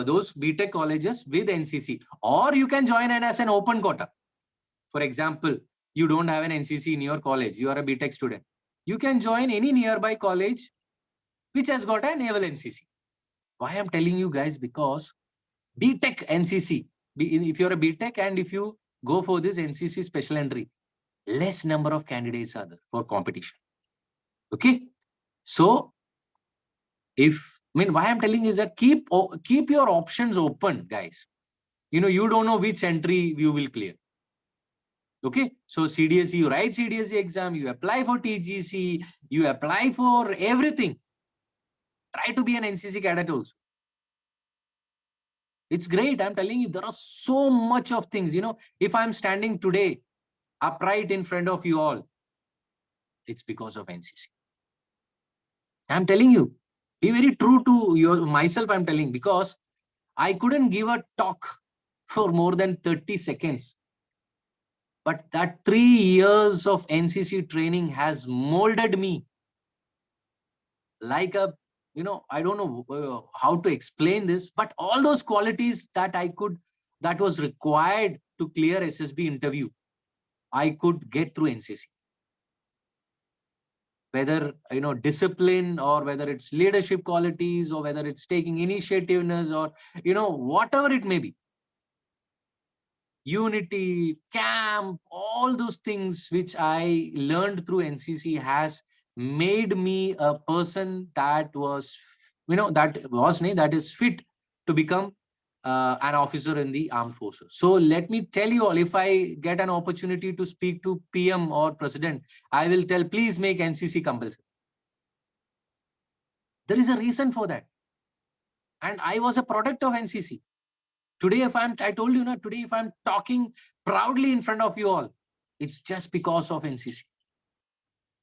those BTech colleges with NCC, or you can join as an open quota. For example, you don't have an NCC in your college, you are a BTech student. You can join any nearby college which has got a naval NCC. Why I'm telling you guys? Because BTech NCC, if you're a BTech and if you go for this NCC special entry, less number of candidates are there for competition. Okay. So why I'm telling you is that keep your options open, guys. You don't know which entry you will clear. Okay. So CDSE, you write CDSE exam, you apply for TGC, you apply for everything. Try to be an NCC cadet also. It's great. I'm telling you, there are so much of things. If I'm standing today upright in front of you all, it's because of NCC. I'm telling you, be very true to myself. I'm telling, because I couldn't give a talk for more than 30 seconds. But that 3 years of NCC training has molded me like I don't know how to explain this, but all those qualities that was required to clear SSB interview, I could get through NCC. Whether, discipline, or whether it's leadership qualities, or whether it's taking initiativeness, or, whatever it may be. Unity, camp, all those things which I learned through NCC has made me a person that is fit to become an officer in the armed forces. So let me tell you all, if I get an opportunity to speak to PM or president, I will tell, please make NCC compulsory. There is a reason for that. And I was a product of NCC. Today, I told you, today, if I'm talking proudly in front of you all, it's just because of NCC.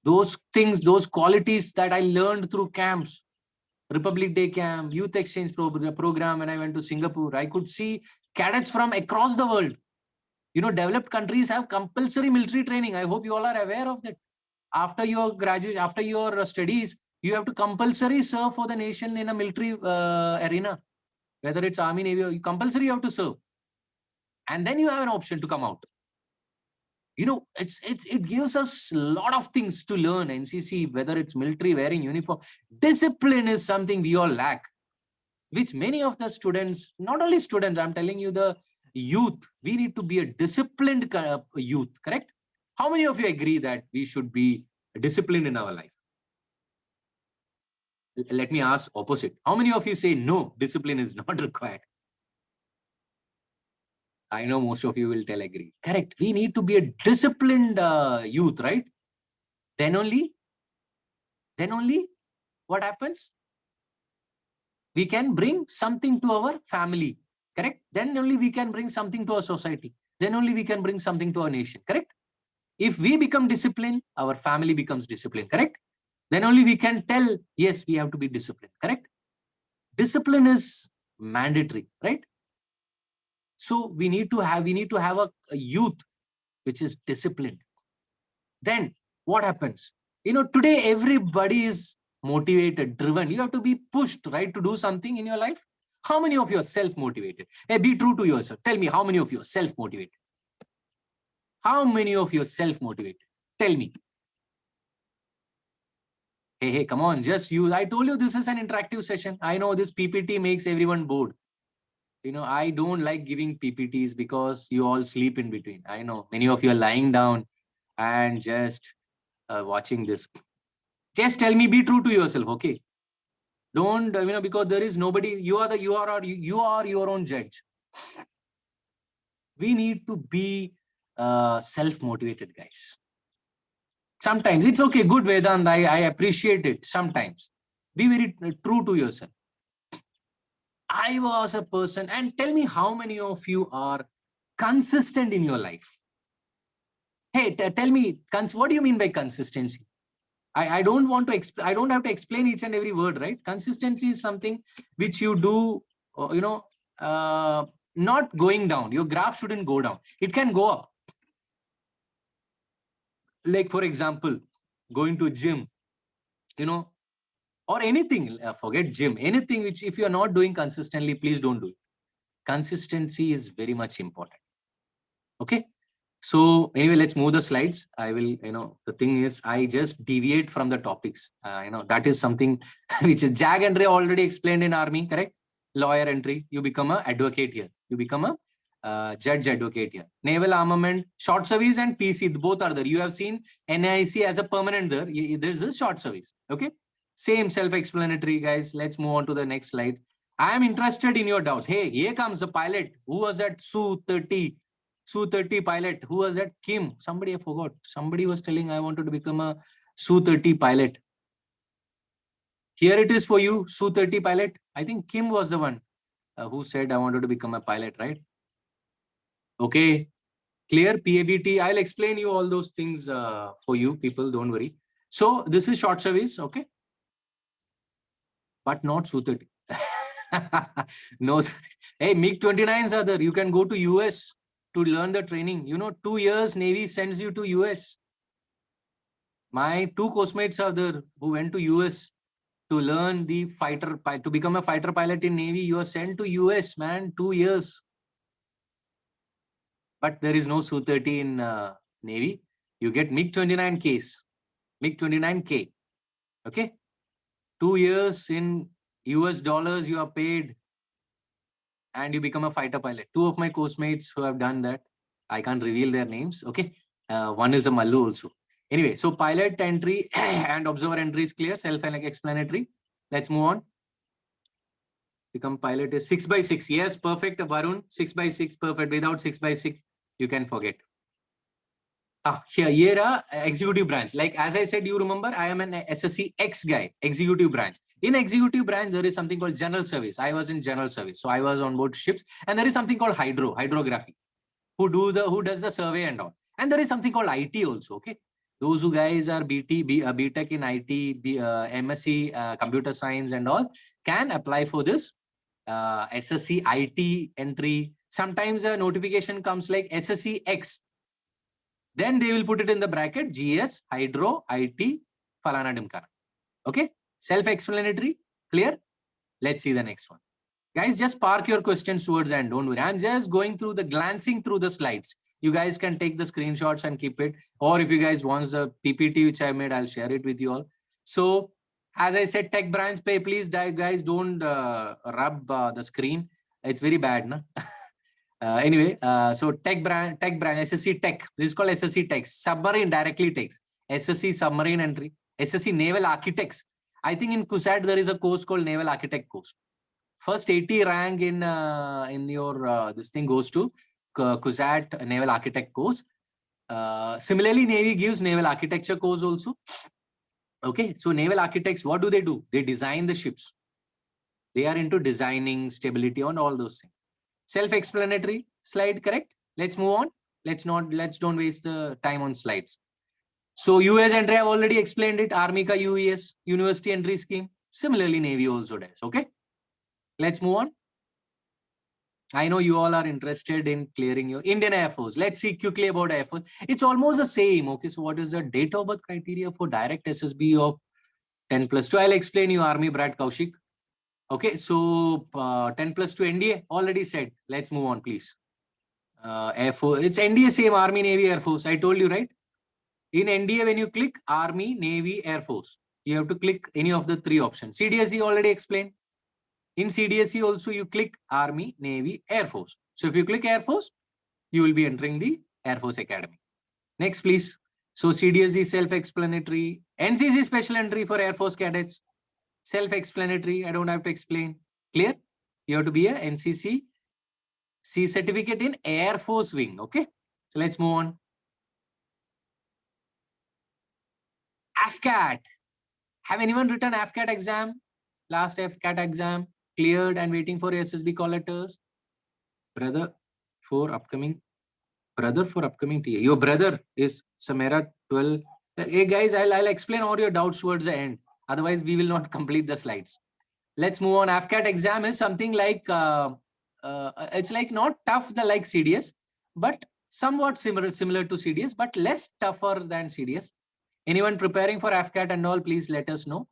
Those things, those qualities that I learned through camps, Republic Day camp, youth exchange program, when I went to Singapore, I could see cadets from across the world. Developed countries have compulsory military training. I hope you all are aware of that. After your graduation, after your studies, you have to compulsory serve for the nation in a military arena. Whether it's Army, Navy, compulsory you have to serve. And then you have an option to come out. It gives us a lot of things to learn. NCC, whether it's military, wearing uniform, discipline is something we all lack, which many of the students, not only students, I'm telling you, the youth, we need to be a disciplined youth, correct? How many of you agree that we should be disciplined in our life? Let me ask opposite. How many of you say no, discipline is not required? I know most of you will tell agree. Correct. We need to be a disciplined youth, right? Then only what happens? We can bring something to our family, correct? Then only we can bring something to our society. Then only we can bring something to our nation, correct? If we become disciplined, our family becomes disciplined, correct? Then only we can tell, yes, we have to be disciplined, correct? Discipline is mandatory, right? So we need to have a youth which is disciplined. Then what happens? Today everybody is motivated, driven. You have to be pushed, right, to do something in your life. How many of you are self-motivated? Hey, be true to yourself. Tell me, how many of you are self-motivated? How many of you are self-motivated? Tell me. Hey, come on, just use. I told you this is an interactive session. I know this PPT makes everyone bored. I don't like giving PPTs because you all sleep in between. I know many of you are lying down and just watching this. Just tell me, be true to yourself, okay? Don't, because there is nobody, you are your own judge. We need to be self-motivated, guys. Sometimes it's okay, good Vedant, I appreciate it. Sometimes be very true to yourself. I was a person, and tell me how many of you are consistent in your life. Hey, tell me, what do you mean by consistency? I don't want to I don't have to explain each and every word, right? Consistency is something which you do, not going down. Your graph shouldn't go down. It can go up. Like, for example, going to gym, or anything, forget gym, anything which if you are not doing consistently, please don't do it. Consistency is very much important. Okay. So anyway, let's move the slides. I will, the thing is, I just deviate from the topics. That is something which is Jag and Ray already explained in army, correct? Lawyer entry, you become a advocate here. You become a judge advocate here. Naval armament, short service and PC, both are there. You have seen NIC as a permanent there. There's a short service. Okay. Same self-explanatory, guys. Let's move on to the next slide. I am interested in your doubts. Hey, here comes the pilot. Who was that Su-30 pilot? Who was that? Kim. Somebody I forgot. Somebody was telling I wanted to become a Su-30 pilot. Here it is for you, Su-30 pilot. I think Kim was the one who said I wanted to become a pilot, right? Okay. Clear PABT. I'll explain you all those things for you people. Don't worry. So this is short service. Okay. But not Su-30. No. Hey, MiG-29s are there. You can go to US to learn the training. 2 years Navy sends you to US. My 2 course-mates are there who went to US to learn the fighter, to become a fighter pilot in Navy. You are sent to US, man, 2 years. But there is no Su-30 in Navy. You get MiG-29Ks, MiG-29K. Okay. 2 years in US dollars you are paid and you become a fighter pilot. 2 of my course-mates who have done that, I can't reveal their names. Okay. One is a Mallu also. Anyway, so pilot entry and observer entry is clear, self-explanatory. Let's move on. Become pilot is 6x6. Yes, perfect, Varun. 6x6, perfect. Without 6x6, you can forget. Here, executive branch. Like as I said, you remember, I am an SSC X guy, executive branch. In executive branch, there is something called general service. I was in general service. So I was on board ships. And there is something called hydrography, who does the survey and all. And there is something called IT also. Okay. Those who guys are BTech in IT, MSc, computer science and all can apply for this SSC IT entry. Sometimes a notification comes like SSC X. Then they will put it in the bracket GS, Hydro, IT, Falana Dimkana. Okay. Self-explanatory. Clear? Let's see the next one. Guys, just park your questions towards the end. Don't worry. I'm just going through glancing through the slides. You guys can take the screenshots and keep it. Or if you guys want the PPT which I made, I'll share it with you all. So as I said, tech branch pay, please guys don't rub the screen. It's very bad, na? Anyway, so tech branch, SSC Tech. This is called SSC Tech. Submarine directly takes. SSC submarine entry. SSC Naval Architects. I think in CUSAT there is a course called Naval Architect course. First 80 rank in your this thing goes to CUSAT Naval Architect course. Similarly, Navy gives Naval Architecture course also. Okay, so Naval Architects, what do? They design the ships. They are into designing, stability, on all those things. Self-explanatory slide, correct? Let's move on. Let's don't waste the time on slides. So US entry, I've already explained it. Army ka UES, University Entry Scheme. Similarly, Navy also does. Okay. Let's move on. I know you all are interested in clearing your Indian Air Force. Let's see quickly about Air Force. It's almost the same. Okay. So what is the date of birth criteria for direct SSB of 10+2? I'll explain you, Army Brad Kaushik. Okay, so 10+2 NDA already said. Let's move on, please. Air Force, it's NDA same, Army, Navy, Air Force. I told you, right? In NDA, when you click Army, Navy, Air Force, you have to click any of the 3 options. CDSE already explained. In CDSE also, you click Army, Navy, Air Force. So if you click Air Force, you will be entering the Air Force Academy. Next, please. So CDSE self-explanatory. NCC special entry for Air Force cadets. Self-explanatory. I don't have to explain. Clear? You have to be a NCC C certificate in Air Force Wing. Okay. So let's move on. AFCAT. Have anyone written AFCAT exam? Last AFCAT exam cleared and waiting for SSB call letters. Brother for upcoming TA. Your brother is Samera 12. Hey guys, I'll explain all your doubts towards the end. Otherwise, we will not complete the slides. Let's move on. AFCAT exam is something like, it's like not tough like CDS, but somewhat similar to CDS, but less tougher than CDS. Anyone preparing for AFCAT and all, please let us know.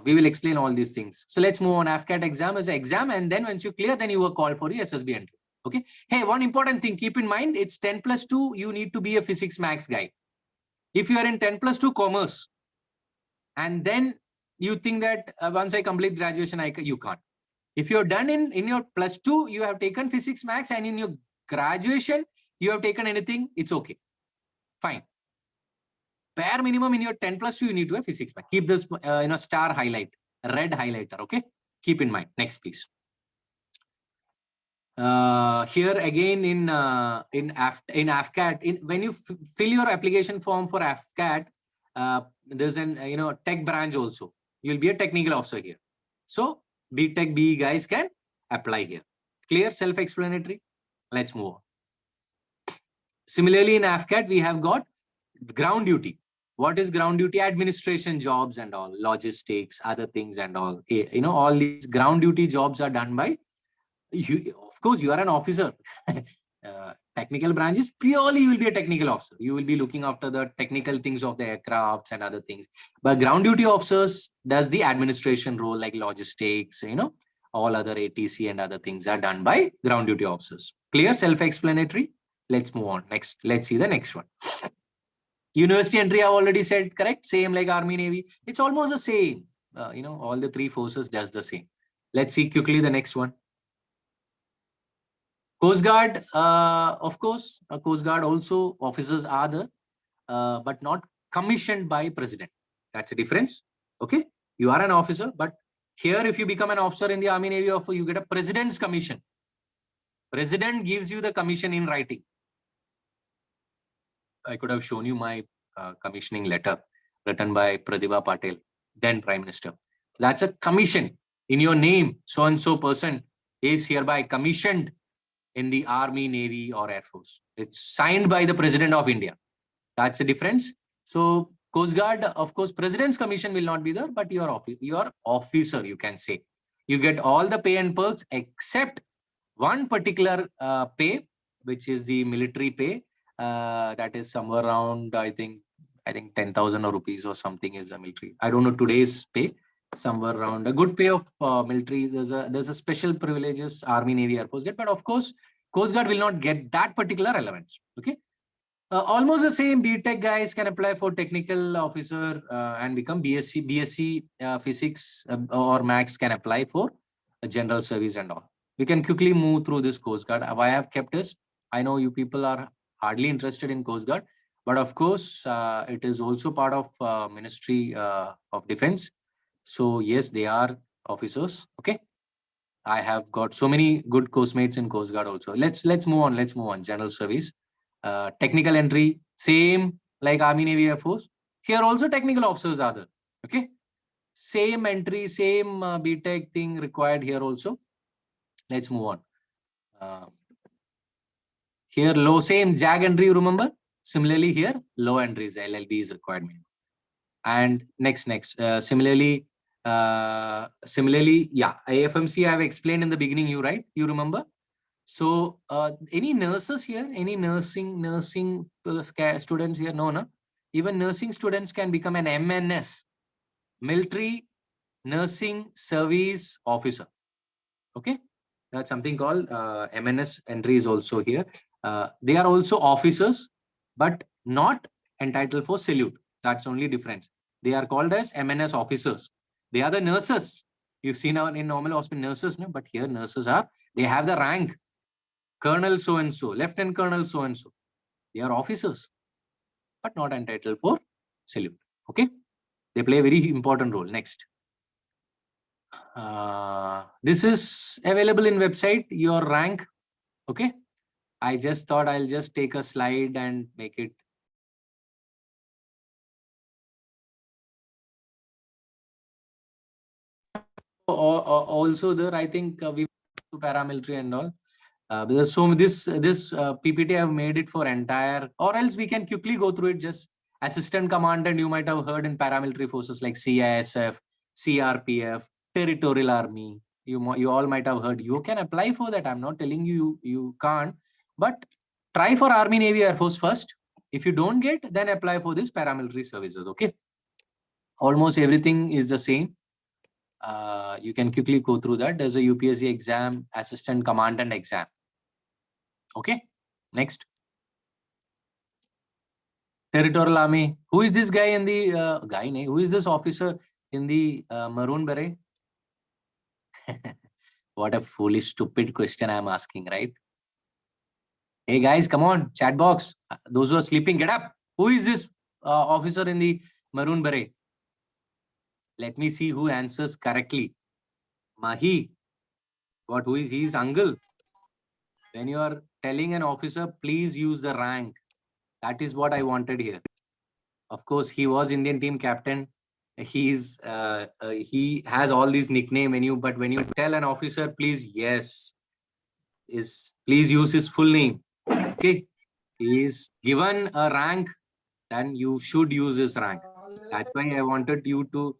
We will explain all these things. So let's move on. AFCAT exam is an exam, and then once you clear, then you were called for the SSB entry. Okay. Hey, one important thing, keep in mind, it's 10+2. You need to be a physics max guy. If you are in 10+2 commerce, and then you think that once I complete graduation, you can't. If you're done in your +2, you have taken physics max, and in your graduation, you have taken anything, it's okay. Fine. Bare minimum in your 10+2, you need to have physics max. Keep this star highlight, red highlighter. Okay. Keep in mind. Next, please. Here again in AFCAT, when you fill your application form for AFCAT, there's an tech branch also. You'll be a technical officer here. So BTech BE guys can apply here. Clear, self-explanatory. Let's move on. Similarly, in AFCAT, we have got ground duty. What is ground duty? Administration jobs and all, logistics, other things and all. All these ground duty jobs are done by you. Of course, you are an officer. Technical branches, purely you will be a technical officer. You will be looking after the technical things of the aircrafts and other things. But ground duty officers does the administration role, like logistics, all other ATC and other things are done by ground duty officers. Clear, self-explanatory. Let's move on. Next, let's see the next one. University entry, I've already said, correct? Same like Army, Navy. It's almost the same. All the three forces does the same. Let's see quickly the next one. Coast Guard, of course, Coast Guard also officers are there, but not commissioned by president. That's a difference. Okay, you are an officer, but here if you become an officer in the Army, Navy, you get a president's commission. President gives you the commission in writing. I could have shown you my commissioning letter written by Pratibha Patel, then Prime Minister. That's a commission in your name. So and so person is hereby commissioned in the Army, Navy, or Air Force. It's signed by the President of India. That's the difference. So Coast Guard, of course, President's commission will not be there, but your officer, you can say. You get all the pay and perks except one particular pay, which is the military pay. That is somewhere around, I think 10,000 rupees or something is the military. I don't know today's pay. Somewhere around a good pay of military. There's a special privileges Army, Navy, Air Force get, but of course, Coast Guard will not get that particular relevance. Okay. Almost the same. BTech guys can apply for technical officer and become BSc physics or max can apply for general service and all. We can quickly move through this Coast Guard. Why I have kept this? I know you people are hardly interested in Coast Guard, but of course, it is also part of Ministry of Defense. So yes, they are officers. Okay. I have got so many good coast mates in Coast Guard also. Let's move on. Let's move on. General service. Technical entry, same like Army, Navy, Air Force. Here also technical officers are there. Okay. Same entry, same BTech thing required here also. Let's move on. Here low, same JAG entry, you remember? Similarly here, low entries, LLB is required. And next, similarly, yeah, AFMC I have explained in the beginning, you remember? So any nurses here, any nursing students here? No. Even nursing students can become an MNS, military nursing service officer. Okay, that's something called MNS entry is also here. They are also officers, but not entitled for salute. That's only difference. They are called as MNS officers. They are the nurses. You've seen in normal hospital nurses, no? But here nurses they have the rank. Colonel so-and-so, Lieutenant Colonel so-and-so. They are officers, but not entitled for salute. Okay. They play a very important role. Next. This is available in website, your rank. Okay. I just thought I'll just take a slide and make it. Also there, I think we to paramilitary and all. So this PPT I've made it for entire, or else we can quickly go through it. Just assistant commandant, you might have heard in paramilitary forces like CISF, CRPF, Territorial Army. You all might have heard. You can apply for that. I'm not telling you can't, but try for Army, Navy, Air Force first. If you don't get, then apply for this paramilitary services. Okay. Almost everything is the same. You can quickly go through that. There's a UPSC exam, assistant commandant exam. Okay, next. Territorial Army. Who is this guy in the guy? Who is this officer in the maroon beret? What a foolish, stupid question I'm asking, right? Hey guys, come on, chat box. Those who are sleeping, get up. Who is this officer in the maroon beret? Let me see who answers correctly. Mahi. What? Who is his uncle? When you are telling an officer, please use the rank. That is what I wanted here. Of course, he was Indian team captain. He has all these nickname when you, but when you tell an officer, please, yes, please use his full name. Okay, he is given a rank, then you should use his rank. That's why I wanted you to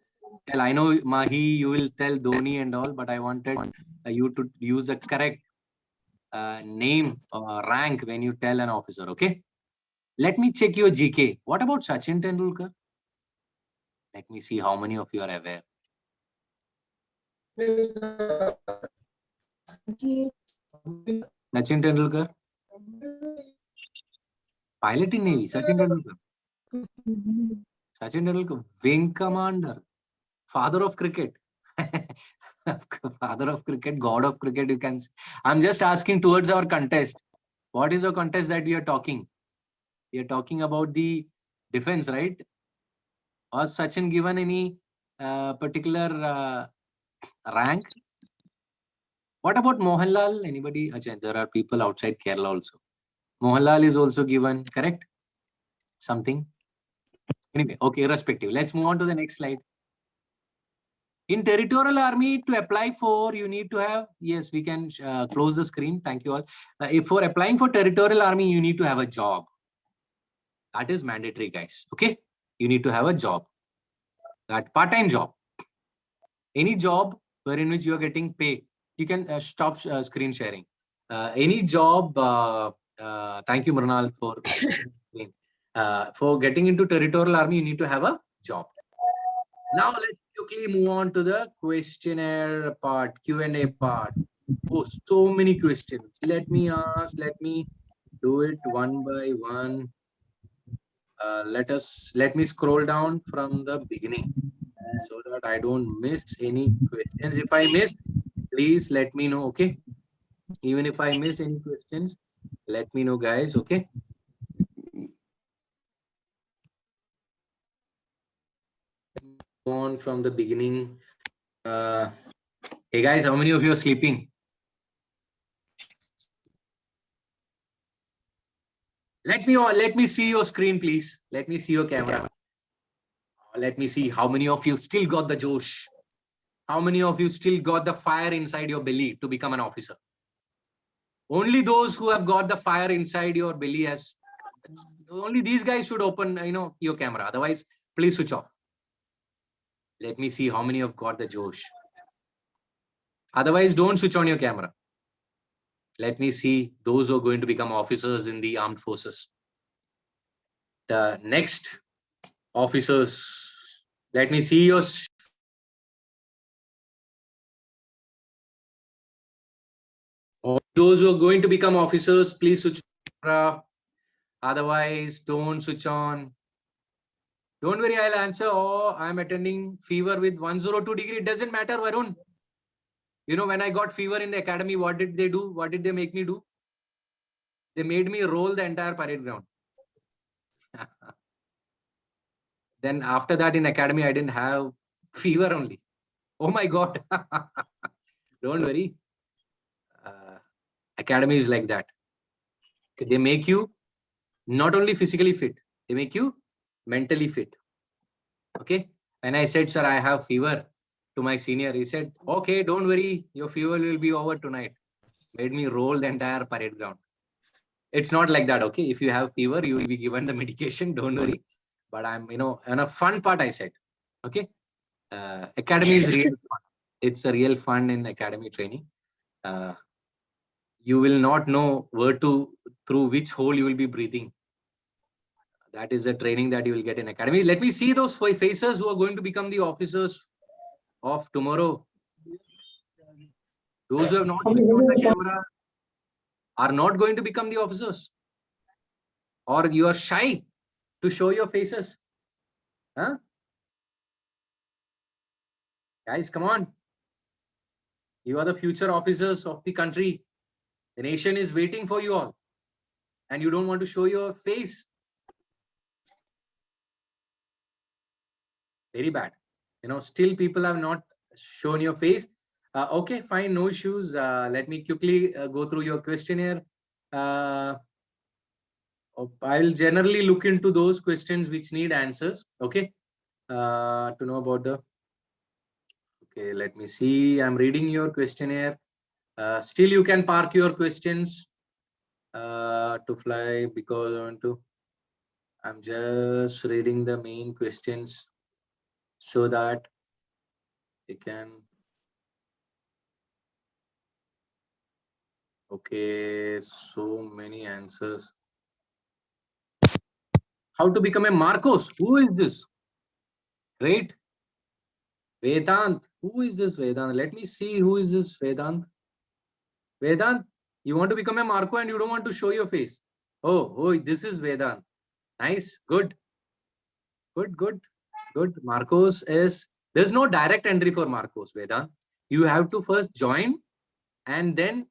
tell. I know Mahi, you will tell Dhoni and all, but I wanted you to use the correct name or rank when you tell an officer. Okay. Let me check your GK. What about Sachin Tendulkar? Let me see how many of you are aware. Sachin Tendulkar? Pilot in Navy. Sachin Tendulkar. Sachin Tendulkar. Wing Commander. Father of cricket. Father of cricket. God of cricket. You can. I'm just asking towards our contest. What is the contest that we are talking? We are talking about the defense, right? Was Sachin given any particular rank? What about Mohanlal? Anybody? Ajay, there are people outside Kerala also. Mohanlal is also given, correct? Something. Anyway, okay, irrespective. Let's move on to the next slide. In territorial army, to apply for, you need to have, yes, we can close the screen. Thank you all. If for applying for territorial army, you need to have a job. That is mandatory, guys. Okay. You need to have a job. That part-time job. Any job wherein which you are getting pay. You can stop screen sharing. Any job, thank you, Mrunal, for getting into territorial army, you need to have a job. Now let's quickly move on to the questionnaire part, Q&A part. Oh, so many questions. Let me ask, let me do it one by one. Let me scroll down from the beginning so that I don't miss any questions. If I miss, please let me know, okay? Even if I miss any questions, let me know, guys, okay? On from the beginning. Hey guys, how many of you are sleeping? Let me see your screen, please. Let me see your camera. Let me see how many of you still got the Josh. How many of you still got the fire inside your belly to become an officer? Only those who have got the fire inside your belly has. Only these guys should open, your camera. Otherwise, please switch off. Let me see how many have got the Josh. Otherwise, don't switch on your camera. Let me see those who are going to become officers in the armed forces. The next officers. Let me see your. Those who are going to become officers, please switch on. Otherwise, don't switch on. Don't worry, I'll answer. Oh, I'm attending fever with 102 degree. It doesn't matter, Varun. When I got fever in the academy, what did they do? What did they make me do? They made me roll the entire parade ground. Then after that in academy, I didn't have fever only. Oh my God. Don't worry. Academy is like that. They make you not only physically fit, they make you mentally fit. Okay. When I said, sir, I have fever to my senior, he said, okay, don't worry. Your fever will be over tonight. Made me roll the entire parade ground. It's not like that. Okay. If you have fever, you will be given the medication. Don't worry. But I'm, on a fun part, I said, okay. Academy is real fun. It's a real fun in academy training. You will not know through which hole you will be breathing. That is the training that you will get in academy. Let me see those faces who are going to become the officers of tomorrow. Those who have not switched on the camera are not going to become the officers. Or you are shy to show your faces. Huh? Guys, come on. You are the future officers of the country. The nation is waiting for you all. And you don't want to show your face. Very bad. Still people have not shown your face. Okay, fine, no issues. Let me quickly go through your questionnaire. I'll generally look into those questions which need answers. Okay. To know about the. Okay, let me see. I'm reading your questionnaire. Still, you can park your questions to fly because I want to. I'm just reading the main questions so that you can. Okay, so many answers. How to become a Marcos? Who is this? Great. Vedant. Who is this Vedant? Let me see who is this Vedant. Vedant, you want to become a Marco and you don't want to show your face. Oh, this is Vedant. Nice. Good. Good. Marcos is, there's no direct entry for Marcos, Vedant. You have to first join, and then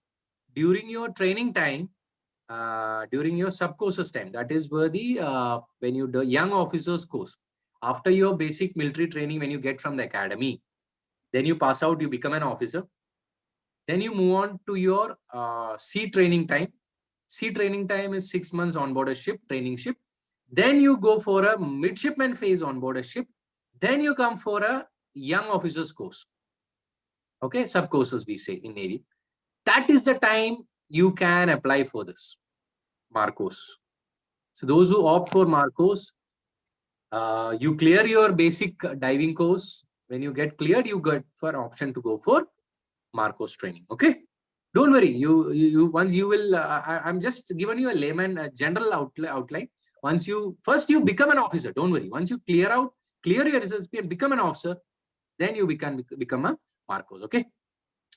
during your training time, during your sub courses time, that is where the when you do young officers course, after your basic military training, when you get from the academy, then you pass out, you become an officer. Then you move on to your sea training time. Sea training time is 6 months on board a ship, training ship. Then you go for a midshipman phase on board a ship. Then you come for a young officers course. Okay, sub courses we say in Navy. That is the time you can apply for this Marcos. So those who opt for Marcos, you clear your basic diving course. When you get cleared, you get for option to go for Marcos training. Okay, don't worry. You once you will. I'm just giving you a layman general outline. Once you become an officer. Don't worry. Once you clear your SSP and become an officer, then you become a Marcos. Okay.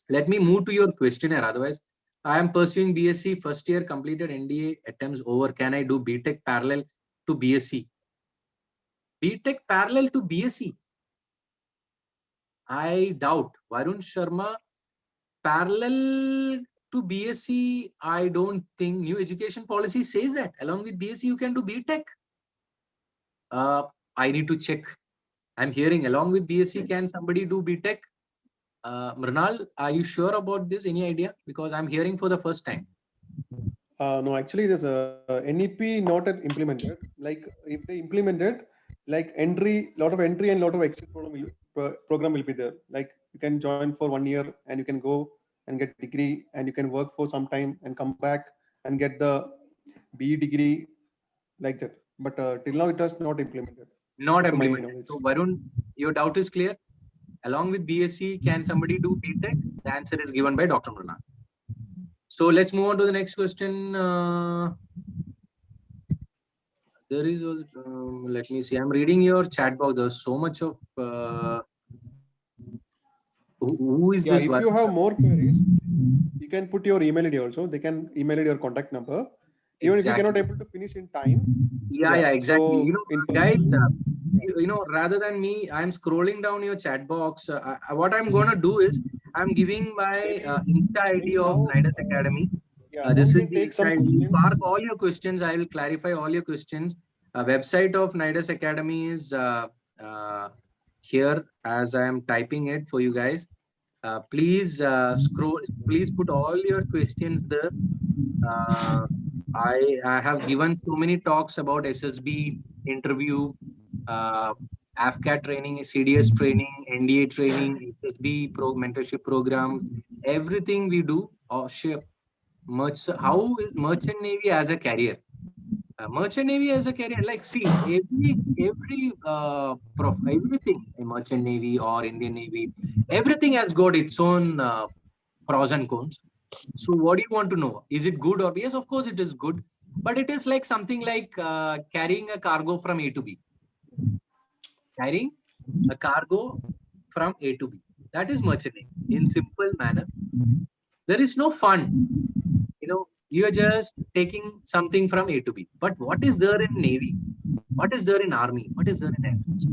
Let me move to your questionnaire. Otherwise, I am pursuing BSc first year, completed NDA attempts over. Can I do BTech parallel to BSc? BTech parallel to BSc? I doubt. Varun Sharma, parallel to BSc, I don't think new education policy says that. Along with BSc, you can do BTech. I need to check. I'm hearing along with BSc, can somebody do BTech? Mrinal, are you sure about this? Any idea? Because I'm hearing for the first time. No, actually, there's a NEP not yet implemented. Like if they implemented, like lot of entry and lot of exit program will be there. Like you can join for 1 year and you can go and get degree and you can work for some time and come back and get the BE degree like that. But till now it has not implemented. Not To my implemented. knowledge. So Varun, your doubt is clear. Along with BSc, can somebody do BTech? The answer is given by Dr. Mrinal. So let's move on to the next question. There is, let me see. I'm reading your chat box. There's so much of. Who is this? If you have more queries, you can put your email ID also. They can email your contact number. Even if you cannot Exactly. able to finish in time. Yeah, exactly. So Guys, rather than me, I'm scrolling down your chat box. What I'm going to do is I'm giving my Insta ID maybe of now, Nidus Academy. now This we is can the take Insta some ID. You questions. park all your questions. I will clarify all your questions. Website of Nidus Academy is here as I am typing it for you guys. Please scroll. Please put all your questions there. I have given so many talks about SSB interview, AFCAT training, CDS training, NDA training, SSB mentorship programs, everything we do. How is merchant navy as a career? Merchant navy as a career, like see everything in merchant navy or Indian navy, everything has got its own pros and cons. So what do you want to know? Is it good or yes? Of course it is good. but it is like something like carrying a cargo from A to B. Carrying a cargo from A to B. That is merchant in simple manner. There is no fun. You are just taking something from A to B. But what is there in Navy? What is there in Army? What is there in Air Force?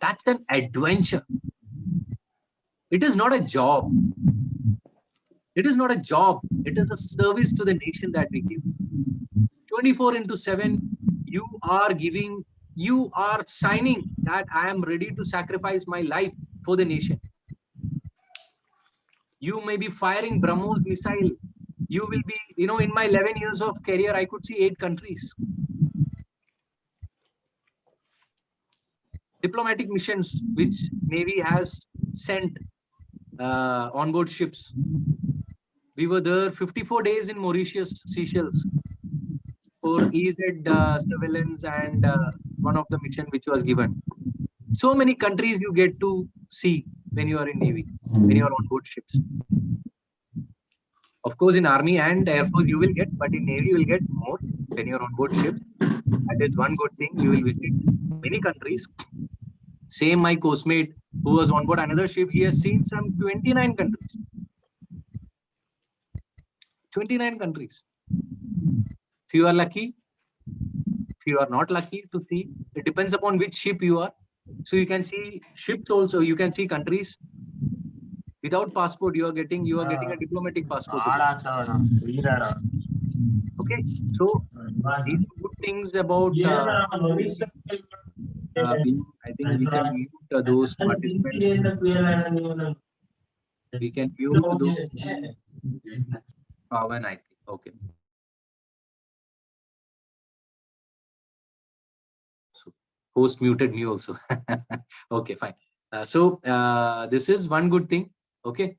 That's an adventure. It is not a job. It is not a job. It is a service to the nation that we give. 24 into 7, you are signing that I am ready to sacrifice my life for the nation. You may be firing BrahMos missile. You will be, in my 11 years of career, I could see 8 countries. Diplomatic missions which Navy has sent on board ships. We were there 54 days in Mauritius, Seychelles, for EZ surveillance and one of the mission which was given. So many countries you get to see when you are in Navy, when you are on board ships. Of course, in Army and Air Force you will get, but in Navy you will get more when you are on board ships. That is one good thing. You will visit many countries. Same my coastmate who was on board another ship, he has seen some 29 countries. 29 countries. If you are lucky, if you are not lucky to see, it depends upon which ship you are. So you can see ships also, you can see countries. Without passport, you are getting a diplomatic passport. Okay, so these are good things about. I think we can mute those participants. We can mute those. Pawan, I think. Okay. So host muted me also. Okay, fine. This is one good thing. Okay.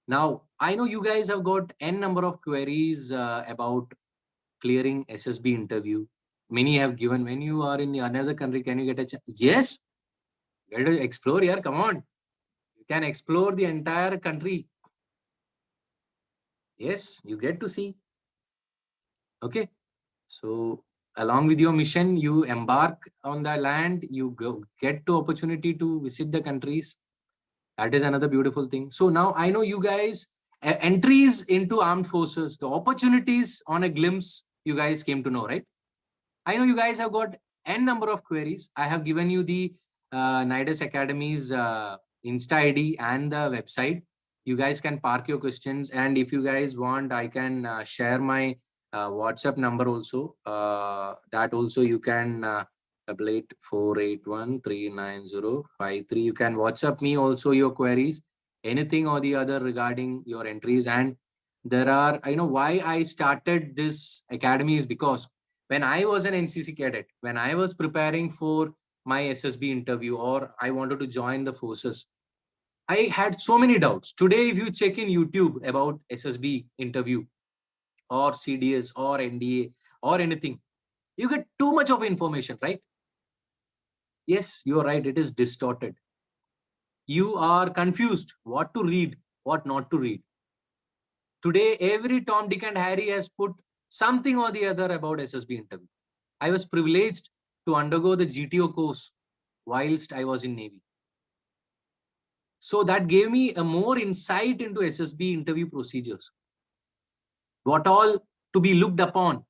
Now, I know you guys have got n number of queries about clearing SSB interview. Many have given, when you are in another country, can you get a chance? Yes. Get to explore here. Come on. You can explore the entire country. Yes, you get to see. Okay. So along with your mission, you embark on the land, you get to opportunity to visit the countries. That is another beautiful thing. So now I know you guys, entries into armed forces, the opportunities on a glimpse, you guys came to know, right? I know you guys have got n number of queries. I have given you the Nidus Academy's Insta ID and the website. You guys can park your questions, and if you guys want, I can share my WhatsApp number also. That also you can 8848139053. You can WhatsApp me also your queries, anything or the other regarding your entries. And there are, I know why I started this academy is because when I was an NCC cadet, when I was preparing for my SSB interview or I wanted to join the forces, I had so many doubts. Today, if you check in YouTube about SSB interview or CDS or NDA or anything, you get too much of information, right? Yes, you're right. It is distorted. You are confused what to read, what not to read. Today, every Tom, Dick and Harry has put something or the other about SSB interview. I was privileged to undergo the GTO course whilst I was in Navy. So that gave me a more insight into SSB interview procedures. What all to be looked upon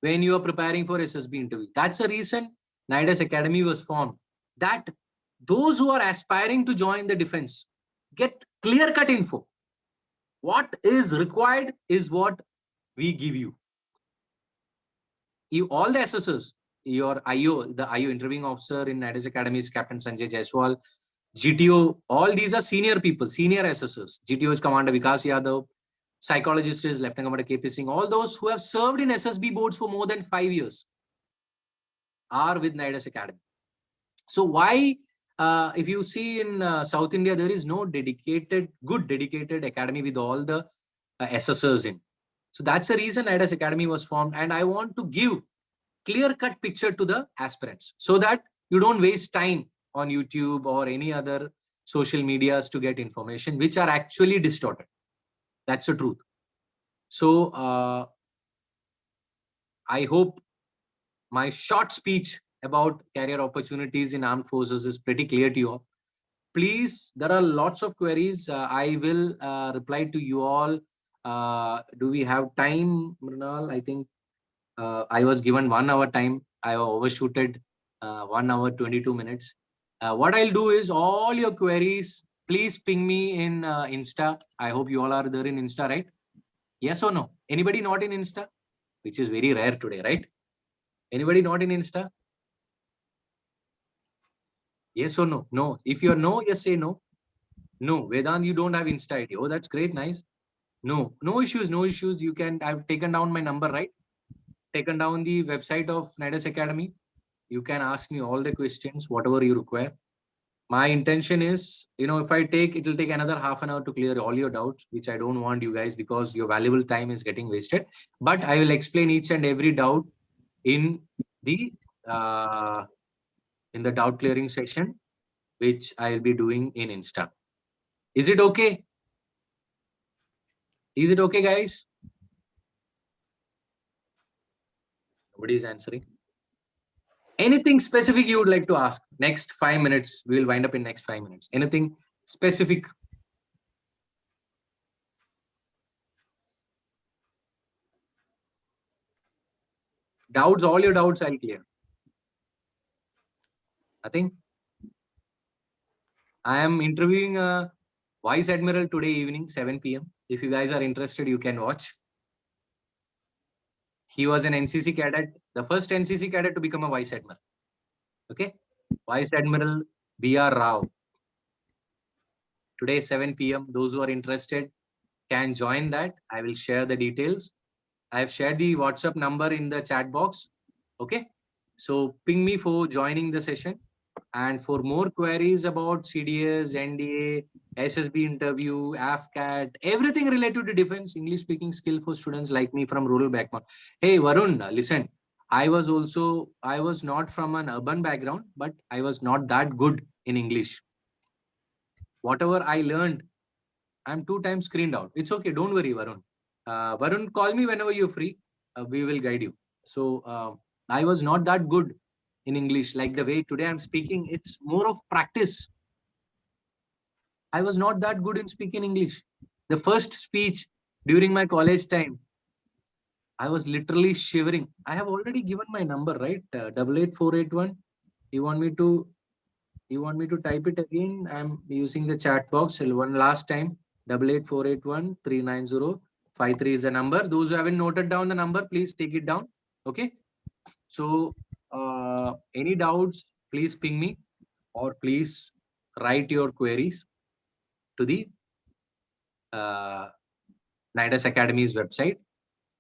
when you are preparing for SSB interview. That's the reason Nidus Academy was formed. That those who are aspiring to join the defense get clear-cut info. What is required is what we give you. All the assessors, your IO, the IO interviewing officer in Nidus Academy is Captain Sanjay Jaiswal, GTO, all these are senior people, senior assessors. GTO is Commander Vikas Yadav, psychologist is Lieutenant Commander KP Singh. All those who have served in SSB boards for more than 5 years are with Nidus Academy. So why, if you see in South India, there is no good dedicated academy with all the assessors in. So that's the reason Nidus Academy was formed. And I want to give clear-cut picture to the aspirants so that you don't waste time on YouTube or any other social medias to get information which are actually distorted. That's the truth. So I hope my short speech about career opportunities in armed forces is pretty clear to you all. Please, there are lots of queries. I will reply to you all. Do we have time, Mrinal? I think I was given 1 hour time. I overshooted 1 hour 22 minutes. What I'll do is all your queries, please ping me in Insta. I hope you all are there in Insta, right? Yes or no? Anybody not in Insta? Which is very rare today, right? Anybody not in Insta? Yes or no? No. If you're no, just say no. No. Vedant, you don't have Insta ID. Oh, that's great. Nice. No. No issues. No issues. You can, I've taken down my number, right? Taken down the website of Nidus Academy. You can ask me all the questions, whatever you require. My intention is, if I take, it will take another half an hour to clear all your doubts, which I don't want you guys because your valuable time is getting wasted. But I will explain each and every doubt in the uh, in the doubt clearing section, which I'll be doing in Insta. Is it okay? Is it okay, guys? Nobody's answering. Anything specific you would like to ask? Next 5 minutes. We will wind up in next 5 minutes. Anything specific? Doubts, all your doubts I'll clear. Nothing? I am interviewing a Vice Admiral today evening, 7 p.m. If you guys are interested, you can watch. He was an NCC cadet, the first NCC cadet to become a Vice Admiral. Okay? Vice Admiral B.R. Rao. Today, 7 p.m. Those who are interested can join that. I will share the details. I have shared the WhatsApp number in the chat box. Okay? So ping me for joining the session. And for more queries about CDS, NDA, SSB interview, AFCAT, everything related to defense, English speaking skill for students like me from rural background. Hey, Varun, listen, I was not from an urban background, but I was not that good in English. Whatever I learned, I'm 2 times screened out. It's okay. Don't worry, Varun. Varun, call me whenever you're free. We will guide you. So I was not that good in English. Like the way today I'm speaking, it's more of practice. I was not that good in speaking English. The first speech during my college time, I was literally shivering. I have already given my number, right? 88481. You want me to type it again? I'm using the chat box. One last time. 88481 39053 is the number. Those who haven't noted down the number, please take it down. Okay. So any doubts, please ping me or please write your queries to the uh, Nidus Academy's website.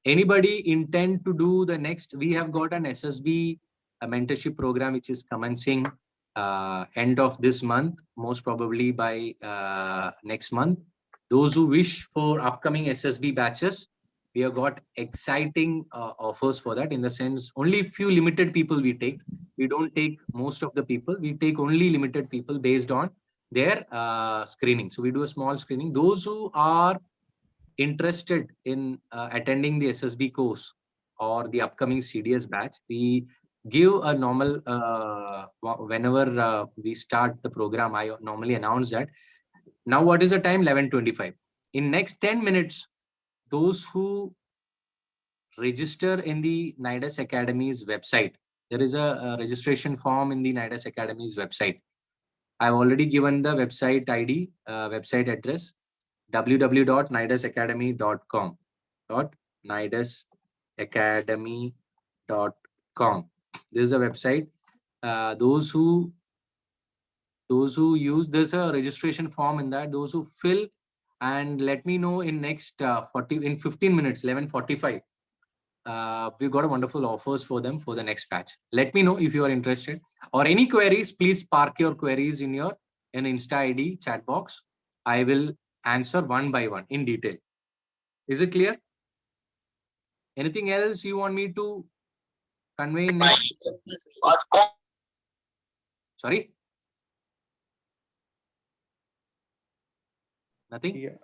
Anybody intend to do the next? We have got an SSB a mentorship program which is commencing end of this month, most probably by next month. Those who wish for upcoming SSB batches, we have got exciting offers for that. In the sense, only few limited people we take. We don't take most of the people. We take only limited people based on their screening. So we do a small screening. Those who are interested in attending the SSB course or the upcoming CDS batch, we give a normal, whenever we start the program, I normally announce that. Now, what is the time? 11:25. In next 10 minutes, those who register in the Nidus Academy's website, there is a registration form in the Nidus Academy's website. I've already given the website ID, website address, www.nidusacademy.com. nidusacademy.com. This is a website. Those who use, there's a registration form in that. Those who fill and let me know in next 15 minutes, 11:45. We've got a wonderful offers for them for the next batch. Let me know if you are interested or any queries. Please park your queries in your Insta ID chat box. I will answer one by one in detail. Is it clear? Anything else you want me to convey in next? Sorry? Nothing? Yeah.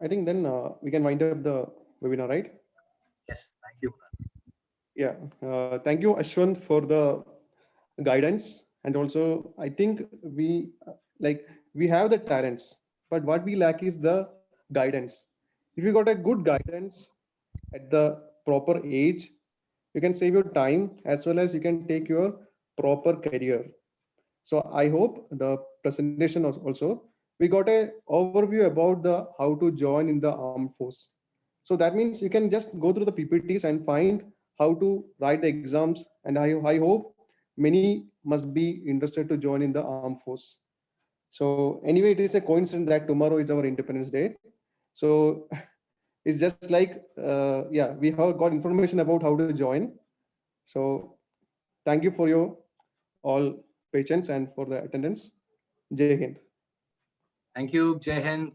I think then we can wind up the webinar, right? Yes, thank you. Yeah, thank you, Ashwant, for the guidance. And also, I think we have the talents, but what we lack is the guidance. If you got a good guidance at the proper age, you can save your time as well as you can take your proper career. So I hope the presentation also we got a overview about the how to join in the armed force. So that means you can just go through the PPTs and find how to write the exams. And I hope many must be interested to join in the armed force. So anyway, it is a coincidence that tomorrow is our Independence Day. So it's just like yeah, we have got information about how to join. So thank you for your all patience and for the attendance. Jai Hind. Thank you, Jai Hind.